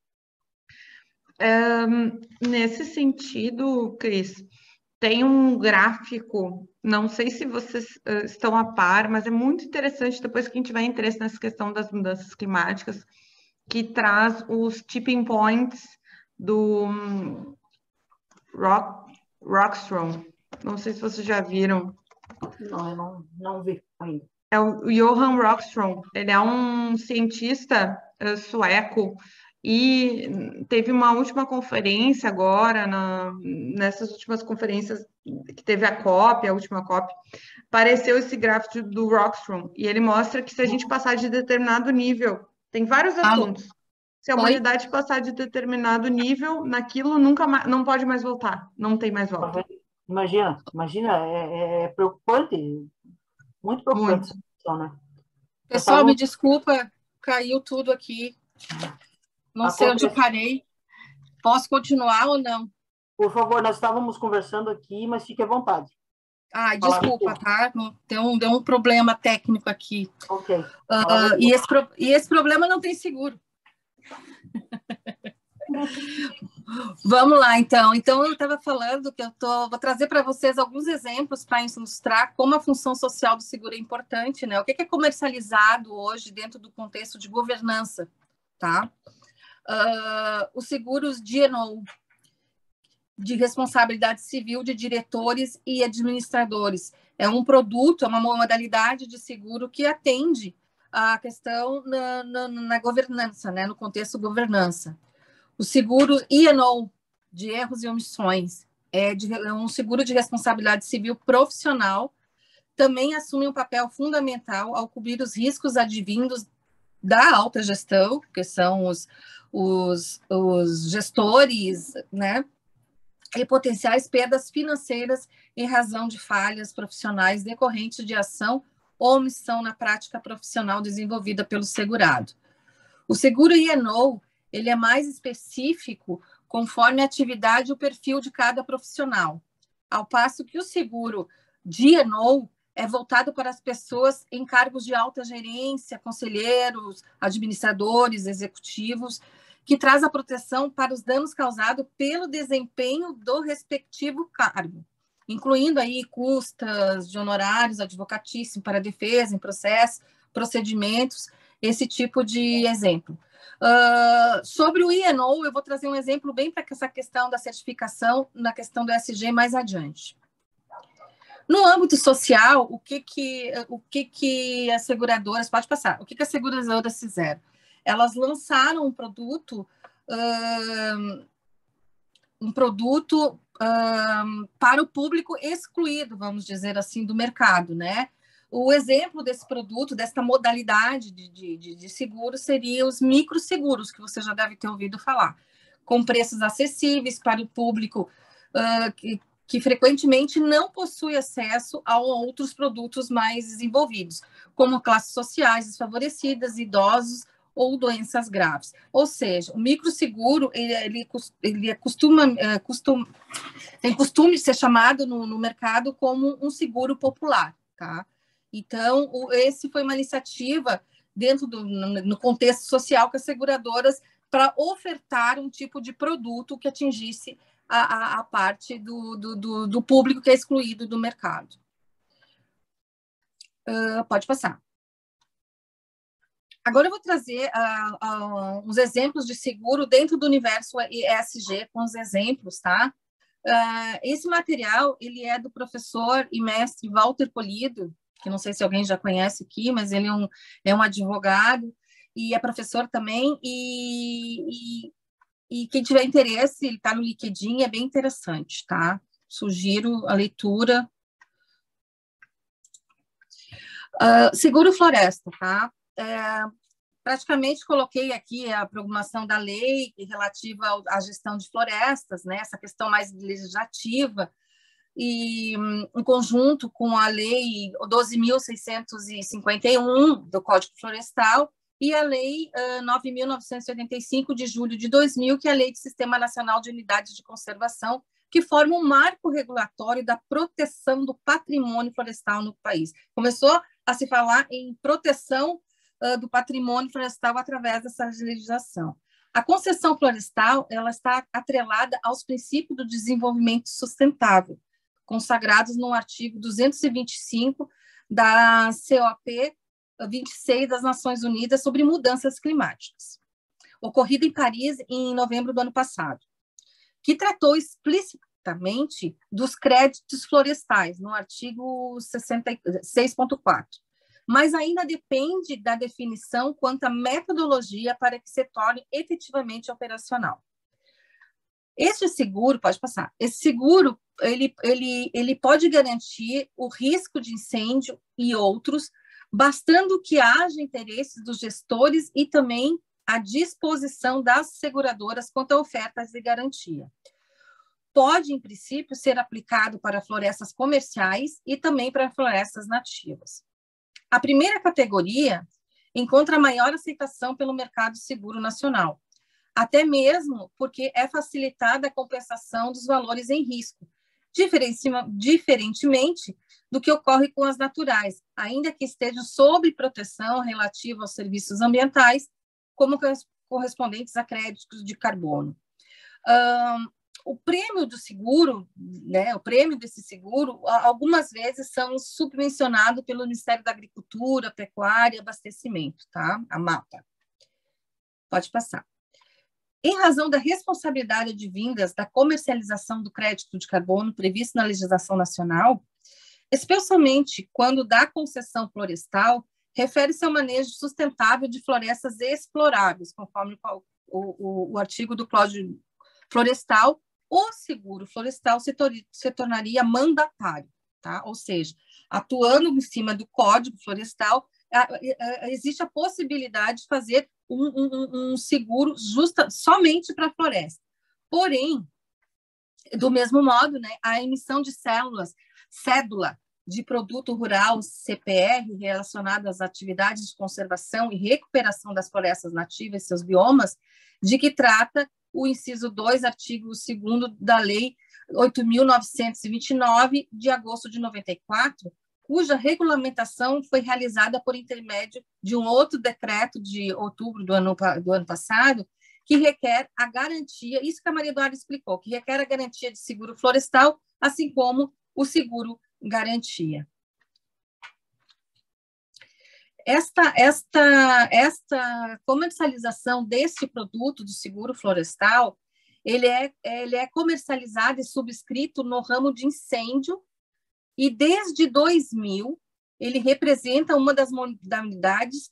Nesse sentido, Cris, tem um gráfico, não sei se vocês estão a par, mas é muito interessante depois que a gente vai interesse nessa questão das mudanças climáticas, que traz os tipping points do Rockström. Não sei se vocês já viram. Não, eu não vi ainda. É o Johan Rockström. Ele é um cientista sueco e teve uma última conferência agora, nessas últimas conferências que teve a última COP, apareceu esse gráfico do Rockström e ele mostra que se a gente passar de determinado nível, tem vários assuntos. Se a humanidade passar de determinado nível, naquilo não pode mais voltar, não tem mais volta. Imagina, é preocupante, muito preocupante. Muito. Né? Pessoal, me desculpa, caiu tudo aqui. Não sei onde eu parei. Posso continuar ou não? Por favor, nós estávamos conversando aqui, mas fique à vontade. Desculpa, tá? Deu um problema técnico aqui. Ok. E esse problema não tem seguro. Vamos lá, então. Então, eu estava falando que vou trazer para vocês alguns exemplos para ilustrar como a função social do seguro é importante, né? O que é comercializado hoje dentro do contexto de governança, tá? Os seguros D&O, de responsabilidade civil de diretores e administradores. É um produto, é uma modalidade de seguro que atende a questão na governança, né? No contexto governança. O seguro E&O, de erros e omissões, é um seguro de responsabilidade civil profissional, também assume um papel fundamental ao cobrir os riscos advindos da alta gestão, que são os gestores, né, e potenciais perdas financeiras em razão de falhas profissionais decorrentes de ação ou omissão na prática profissional desenvolvida pelo segurado. O seguro E&O, ele é mais específico conforme a atividade e o perfil de cada profissional, ao passo que o seguro D&O é voltado para as pessoas em cargos de alta gerência, conselheiros, administradores, executivos, que traz a proteção para os danos causados pelo desempenho do respectivo cargo, incluindo aí custas de honorários advocatícios para defesa em processo, procedimentos, esse tipo de exemplo. Sobre o E&O, eu vou trazer um exemplo bem para essa questão da certificação, na questão do ESG mais adiante. No âmbito social, o que as seguradoras, pode passar, o que as seguradoras fizeram? Elas lançaram um produto para o público excluído, vamos dizer assim, do mercado, né? O exemplo desse produto, dessa modalidade de seguro, seria os microseguros, que você já deve ter ouvido falar, com preços acessíveis para o público que frequentemente não possui acesso a outros produtos mais desenvolvidos, como classes sociais desfavorecidas, idosos ou doenças graves. Ou seja, o microseguro tem costume de ser chamado no mercado como um seguro popular, tá? Então, esse foi uma iniciativa dentro no contexto social que as seguradoras para ofertar um tipo de produto que atingisse a parte do público que é excluído do mercado. Pode passar. Agora eu vou trazer uns exemplos de seguro dentro do universo ESG, com os exemplos, tá? Esse material, ele é do professor e mestre Walter Polido, que não sei se alguém já conhece aqui, mas ele é um advogado e é professor também, e quem tiver interesse, ele está no LinkedIn, é bem interessante, tá? Sugiro a leitura. Seguro floresta, tá? Praticamente coloquei aqui a programação da lei relativa à gestão de florestas, né? Essa questão mais legislativa, e em conjunto com a lei 12.651 do Código Florestal, e a Lei 9.985, de julho de 2000, que é a Lei do Sistema Nacional de Unidades de Conservação, que forma um marco regulatório da proteção do patrimônio florestal no país. Começou a se falar em proteção do patrimônio florestal através dessa legislação. A concessão florestal, ela está atrelada aos princípios do desenvolvimento sustentável, consagrados no artigo 225 da COP 26 das Nações Unidas sobre mudanças climáticas, ocorrida em Paris em novembro do ano passado, que tratou explicitamente dos créditos florestais, no artigo 6.4, mas ainda depende da definição quanto à metodologia para que se torne efetivamente operacional. Este seguro, pode passar, esse seguro, ele pode garantir o risco de incêndio e outros, bastando que haja interesses dos gestores e também a disposição das seguradoras quanto a ofertas de garantia. Pode, em princípio, ser aplicado para florestas comerciais e também para florestas nativas. A primeira categoria encontra maior aceitação pelo mercado seguro nacional, até mesmo porque é facilitada a compensação dos valores em risco, diferentemente do que ocorre com as naturais, ainda que estejam sob proteção relativa aos serviços ambientais, como correspondentes a créditos de carbono. O prêmio do seguro, né, o prêmio desse seguro, algumas vezes são subvencionados pelo Ministério da Agricultura, Pecuária e Abastecimento, tá? A MAPA. Pode passar. Em razão da responsabilidade advindas da comercialização do crédito de carbono previsto na legislação nacional, especialmente quando da concessão florestal, refere-se ao manejo sustentável de florestas exploráveis, conforme o artigo do Código Florestal, o seguro florestal se tornaria mandatário, tá? Ou seja, atuando em cima do Código Florestal, existe a possibilidade de fazer um seguro somente para a floresta. Porém, do mesmo modo, né, a emissão de cédula de produto rural, CPR, relacionada às atividades de conservação e recuperação das florestas nativas e seus biomas, de que trata o inciso 2, artigo 2º da Lei 8.929, de agosto de 94, cuja regulamentação foi realizada por intermédio de um outro decreto de outubro do ano passado, que requer a garantia, isso que a Maria Eduarda explicou, que requer a garantia de seguro florestal, assim como o seguro garantia. Esta comercialização desse produto do seguro florestal, ele é comercializado e subscrito no ramo de incêndio, e desde 2000 ele representa uma das modalidades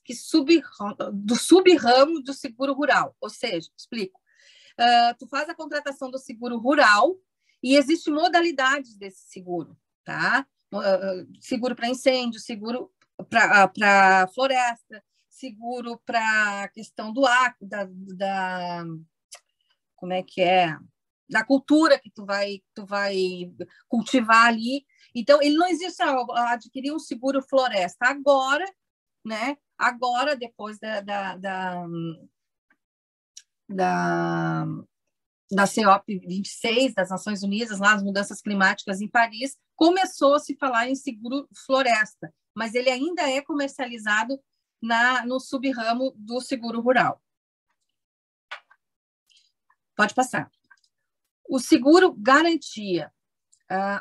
do sub-ramo do seguro rural. Ou seja, explico, tu faz a contratação do seguro rural e existem modalidades desse seguro, tá? seguro para incêndio, seguro para floresta, seguro para a questão do ar, como é que é? Da cultura que tu vai cultivar ali. Então, ele não existe adquirir um seguro floresta. Agora, né? Agora, depois da COP26, das Nações Unidas, lá as mudanças climáticas em Paris, começou a se falar em seguro floresta, mas ele ainda é comercializado no sub-ramo do seguro rural. Pode passar. O seguro garantia.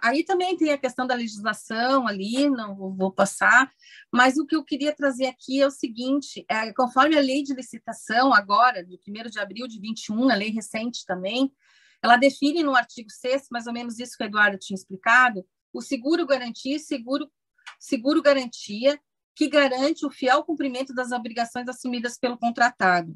Aí também tem a questão da legislação ali, não vou passar, mas o que eu queria trazer aqui é o seguinte, conforme a lei de licitação agora, do 1º de abril de 21, a lei recente também, ela define no artigo 6º, mais ou menos isso que o Eduardo tinha explicado, o seguro garantia, seguro garantia, que garante o fiel cumprimento das obrigações assumidas pelo contratado.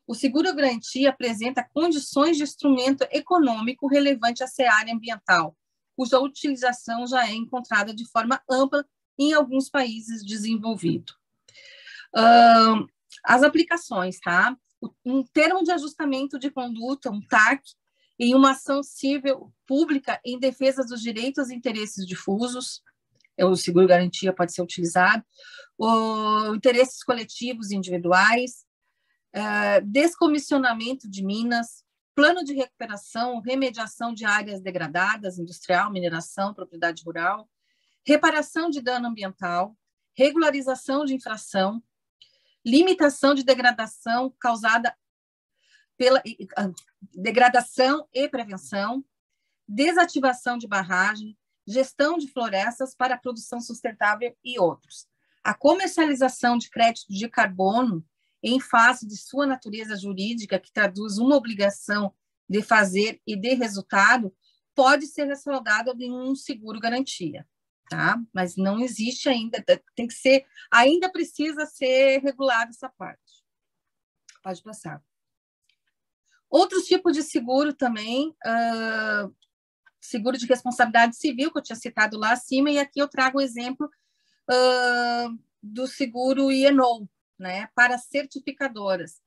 O seguro-garantia apresenta condições de instrumento econômico relevante à seara ambiental, cuja utilização já é encontrada de forma ampla em alguns países desenvolvidos. As aplicações, tá? Um termo de ajustamento de conduta, um TAC, em uma ação civil pública em defesa dos direitos e interesses difusos, o seguro-garantia pode ser utilizado, interesses coletivos e individuais, descomissionamento de minas, plano de recuperação, remediação de áreas degradadas, industrial, mineração, propriedade rural, reparação de dano ambiental, regularização de infração, limitação de degradação causada pela degradação e prevenção, desativação de barragem, gestão de florestas para a produção sustentável e outros. A comercialização de crédito de carbono em face de sua natureza jurídica, que traduz uma obrigação de fazer e de resultado, pode ser respaldada em um seguro-garantia, tá? Mas não existe ainda, tem que ser, ainda precisa ser regulada essa parte. Pode passar. Outros tipos de seguro também, seguro de responsabilidade civil, que eu tinha citado lá acima, e aqui eu trago o exemplo do seguro IENOL, né, para certificadoras.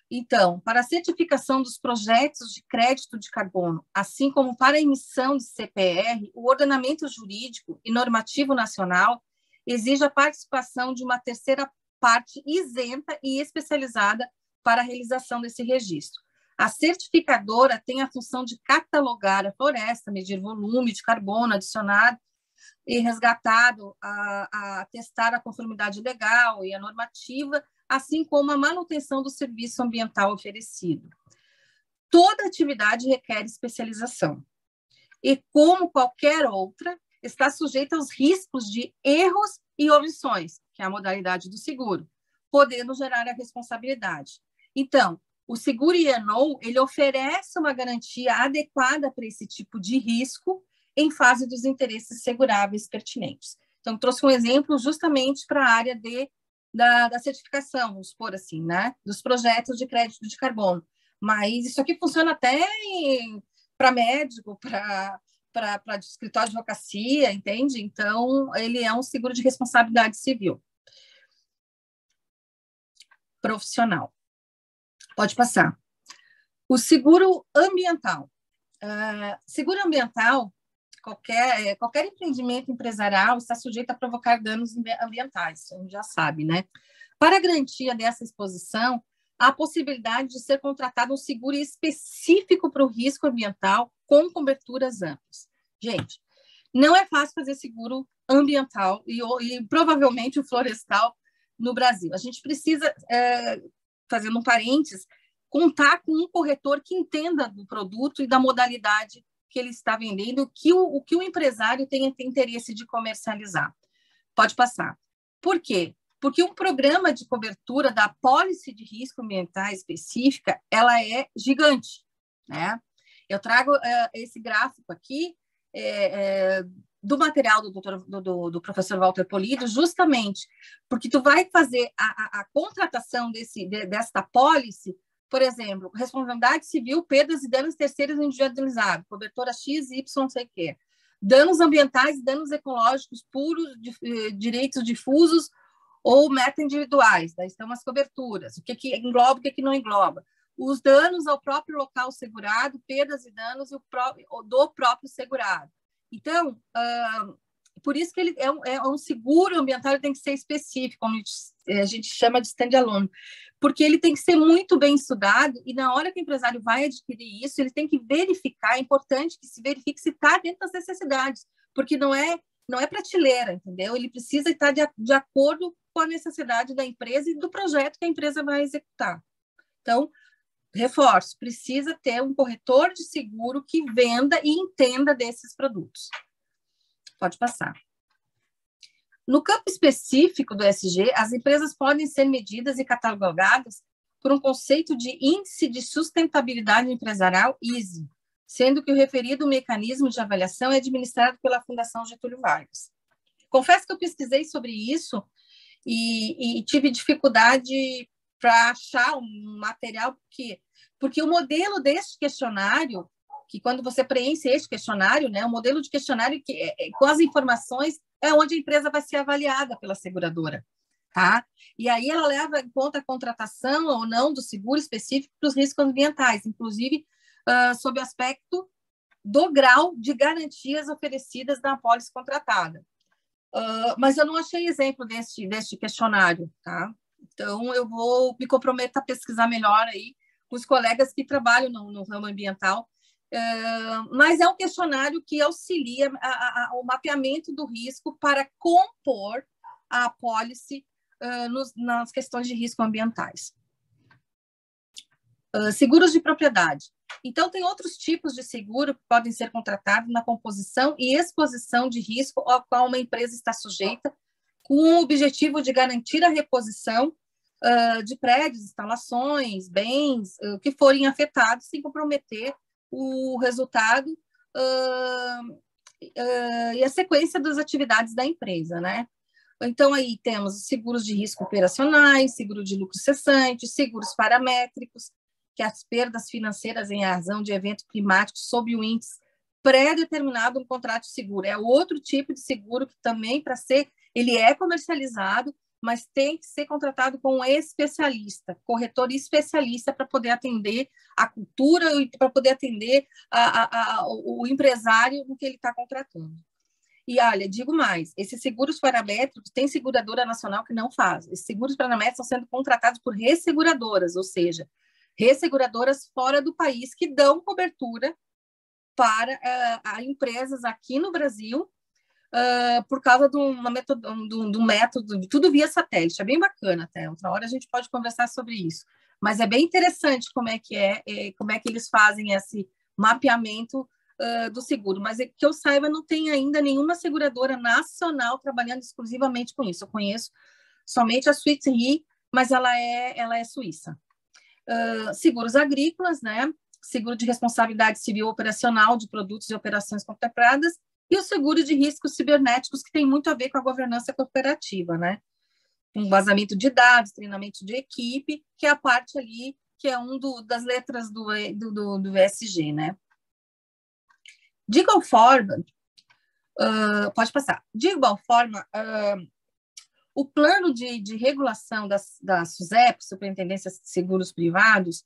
Então, para a certificação dos projetos de crédito de carbono, assim como para a emissão de CPR, o ordenamento jurídico e normativo nacional exige a participação de uma terceira parte isenta e especializada para a realização desse registro. A certificadora tem a função de catalogar a floresta, medir volume de carbono adicionado e resgatado, a testar a conformidade legal e a normativa, assim como a manutenção do serviço ambiental oferecido. Toda atividade requer especialização e, como qualquer outra, está sujeita aos riscos de erros e omissões, que é a modalidade do seguro, podendo gerar a responsabilidade. Então, o seguro IENOL, ele oferece uma garantia adequada para esse tipo de risco em face dos interesses seguráveis pertinentes. Então, trouxe um exemplo justamente para a área da certificação, vamos supor assim, né? Dos projetos de crédito de carbono. Mas isso aqui funciona até para médico, para escritório de advocacia, entende? Então, ele é um seguro de responsabilidade civil. Profissional. Pode passar. O seguro ambiental. Seguro ambiental, qualquer empreendimento empresarial está sujeito a provocar danos ambientais, a gente já sabe, né? Para a garantia dessa exposição, há a possibilidade de ser contratado um seguro específico para o risco ambiental com coberturas amplas. Gente, não é fácil fazer seguro ambiental e provavelmente o florestal no Brasil. A gente precisa, fazendo um parênteses, contar com um corretor que entenda do produto e da modalidade que ele está vendendo, o que o empresário tem interesse de comercializar. Pode passar. Por quê? Porque um programa de cobertura da apólice de risco ambiental específica, ela é gigante, né? Eu trago esse gráfico aqui do material do professor Walter Polido, justamente porque tu vai fazer a contratação desta apólice. Por exemplo, responsabilidade civil, perdas e danos terceiros individualizados, cobertura X, Y, não sei o quê. danos ambientais, danos ecológicos puros, direitos difusos ou meta-individuais, daí estão as coberturas, o que engloba, o que não engloba, os danos ao próprio local segurado, perdas e danos do próprio segurado. Então, por isso que ele é um seguro ambiental, ele tem que ser específico, como a gente chama de standalone, porque ele tem que ser muito bem estudado e na hora que o empresário vai adquirir isso, ele tem que verificar, é importante que se verifique se está dentro das necessidades, porque não é prateleira, entendeu? Ele precisa estar de acordo com a necessidade da empresa e do projeto que a empresa vai executar. Então, reforço, precisa ter um corretor de seguro que venda e entenda desses produtos. Pode passar. No campo específico do ESG, as empresas podem ser medidas e catalogadas por um conceito de Índice de Sustentabilidade Empresarial, ISE, sendo que o referido mecanismo de avaliação é administrado pela Fundação Getúlio Vargas. Confesso que eu pesquisei sobre isso e tive dificuldade para achar um material, porque o modelo deste questionário, que quando você preenche este questionário, né, o modelo de questionário que com as informações é onde a empresa vai ser avaliada pela seguradora, tá? E aí ela leva em conta a contratação ou não do seguro específico para os riscos ambientais, inclusive sob o aspecto do grau de garantias oferecidas na apólice contratada. Mas eu não achei exemplo deste questionário, tá? Então, eu vou me comprometer a pesquisar melhor aí com os colegas que trabalham no ramo ambiental, mas é um questionário que auxilia o mapeamento do risco para compor a apólice nas questões de risco ambientais. Seguros de propriedade. Então, tem outros tipos de seguro que podem ser contratados na composição e exposição de risco ao qual uma empresa está sujeita, com o objetivo de garantir a reposição de prédios, instalações, bens que forem afetados, sem comprometer o resultado e a sequência das atividades da empresa, né? Então, aí temos seguros de risco operacionais, seguro de lucro cessante, seguros paramétricos, que as perdas financeiras em razão de evento climático sob o índice pré-determinado no contrato de seguro. É outro tipo de seguro que também, ele é comercializado, mas tem que ser contratado com um especialista, corretor especialista, para poder atender a cultura e para poder atender o empresário no que ele está contratando. E, olha, digo mais, esses seguros paramétricos, tem seguradora nacional que não faz. Esses seguros paramétricos estão sendo contratados por resseguradoras, ou seja, resseguradoras fora do país que dão cobertura para empresas aqui no Brasil por causa de um método, tudo via satélite. É bem bacana até. Outra hora a gente pode conversar sobre isso. Mas é bem interessante como é que eles fazem esse mapeamento do seguro. Mas que eu saiba, não tem ainda nenhuma seguradora nacional trabalhando exclusivamente com isso. Eu conheço somente a Swiss Re, mas ela é suíça. Seguros agrícolas, né? Seguro de responsabilidade civil operacional de produtos e operações contempladas e o seguro de riscos cibernéticos, que tem muito a ver com a governança corporativa, né? Um vazamento de dados, treinamento de equipe, que é a parte ali, que é das letras do ESG, né? De igual forma, pode passar. De igual forma, o plano de regulação da SUSEP, Superintendência de Seguros Privados,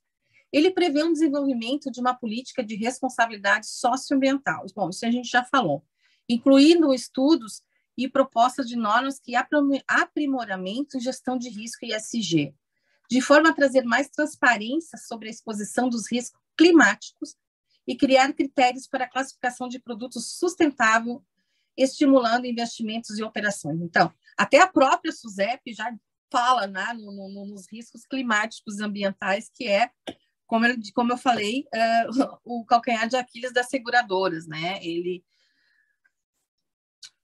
ele prevê um desenvolvimento de uma política de responsabilidade socioambiental. Bom, isso a gente já falou, incluindo estudos e propostas de normas que aprimoramento e gestão de risco ESG, de forma a trazer mais transparência sobre a exposição dos riscos climáticos e criar critérios para a classificação de produtos sustentáveis, estimulando investimentos e operações. Então, até a própria SUSEP já fala, né, nos riscos climáticos e ambientais, que é, como eu falei, o calcanhar de Aquiles das seguradoras, né?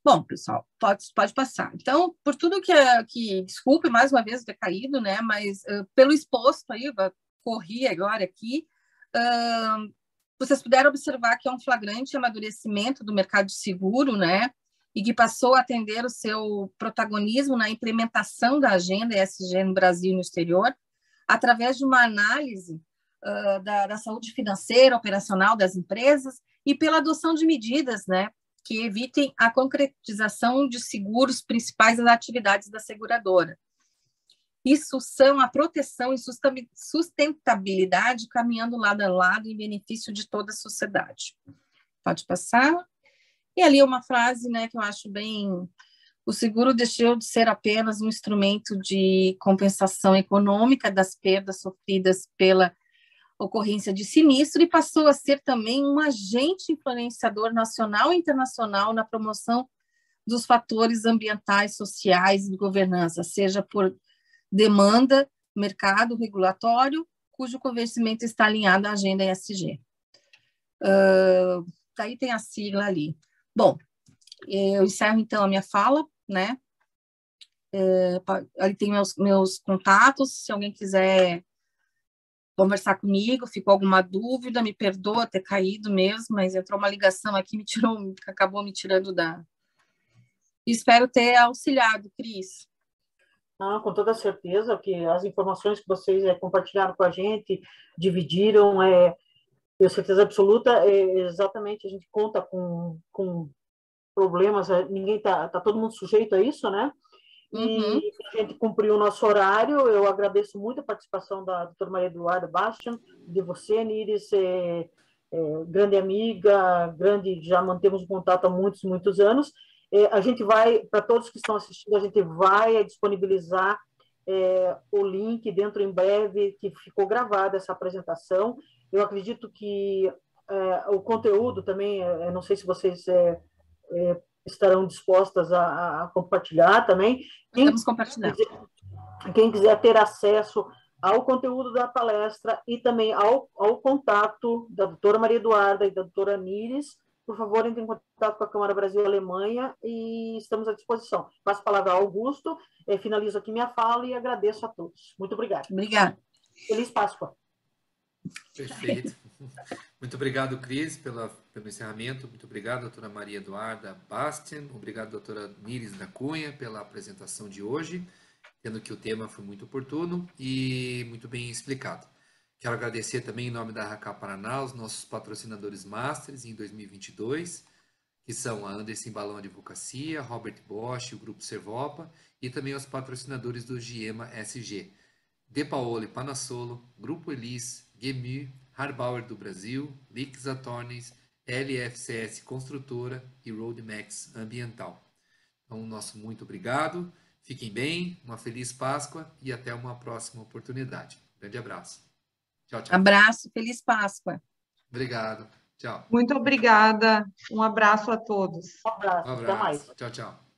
Bom, pessoal, pode passar. Então, por tudo que desculpe mais uma vez ter caído, né? Mas pelo exposto aí, corri agora aqui, vocês puderam observar que é um flagrante amadurecimento do mercado de seguro, né? E que passou a atender o seu protagonismo na implementação da agenda ESG no Brasil e no exterior, através de uma análise da saúde financeira, operacional das empresas e pela adoção de medidas, né, que evitem a concretização de seguros principais das atividades da seguradora. Isso são a proteção e sustentabilidade caminhando lado a lado em benefício de toda a sociedade. Pode passar. E ali uma frase, né, que eu acho bem... O seguro deixou de ser apenas um instrumento de compensação econômica das perdas sofridas pela ocorrência de sinistro e passou a ser também um agente influenciador nacional e internacional na promoção dos fatores ambientais, sociais e de governança, seja por demanda, mercado regulatório, cujo convencimento está alinhado à agenda ESG. Daí tem a sigla ali. Bom, eu encerro então a minha fala, né? Ali tem meus contatos, se alguém quiser conversar comigo, ficou alguma dúvida, me perdoa ter caído mesmo, mas entrou uma ligação aqui, acabou me tirando da... Espero ter auxiliado, Cris. Com toda certeza, que as informações que vocês compartilharam com a gente, dividiram, tenho certeza absoluta, exatamente, a gente conta com problemas, tá todo mundo sujeito a isso, né? E a gente cumpriu o nosso horário. Eu agradeço muito a participação da doutora Maria Eduarda Bastian, de você, Níris, grande amiga, já mantemos contato há muitos anos. A gente vai, para todos que estão assistindo, a gente vai disponibilizar o link dentro em breve, que ficou gravada essa apresentação. Eu acredito que o conteúdo também, não sei se vocês estarão dispostas a compartilhar também. Vamos compartilhar. Quem quiser ter acesso ao conteúdo da palestra e também ao contato da doutora Maria Eduarda e da doutora Níris, por favor, entre em contato com a Câmara Brasil-Alemanha e estamos à disposição. Passo a palavra ao Augusto, finalizo aqui minha fala e agradeço a todos. Muito obrigada. Obrigada. Feliz Páscoa. Perfeito. Muito obrigado, Cris, pelo encerramento. Muito obrigado, doutora Maria Eduarda Bastian. Obrigado, doutora Níris da Cunha, pela apresentação de hoje, tendo que o tema foi muito oportuno e muito bem explicado. Quero agradecer também, em nome da RK Paraná, os nossos patrocinadores Masters em 2022, que são a Anderson Balão Advocacia, Robert Bosch, o Grupo Servopa, e também os patrocinadores do GIEMA SG, De Paoli Panassolo, Grupo Elis, Gemu, Harbauer do Brasil, Lix Attorneys, LFCS Construtora e Roadmax Ambiental. Então, nosso muito obrigado, fiquem bem, uma feliz Páscoa e até uma próxima oportunidade. Grande abraço. Tchau, tchau. Abraço, feliz Páscoa. Obrigado. Tchau. Muito obrigada. Um abraço a todos. Um abraço. Até mais. Tchau, tchau.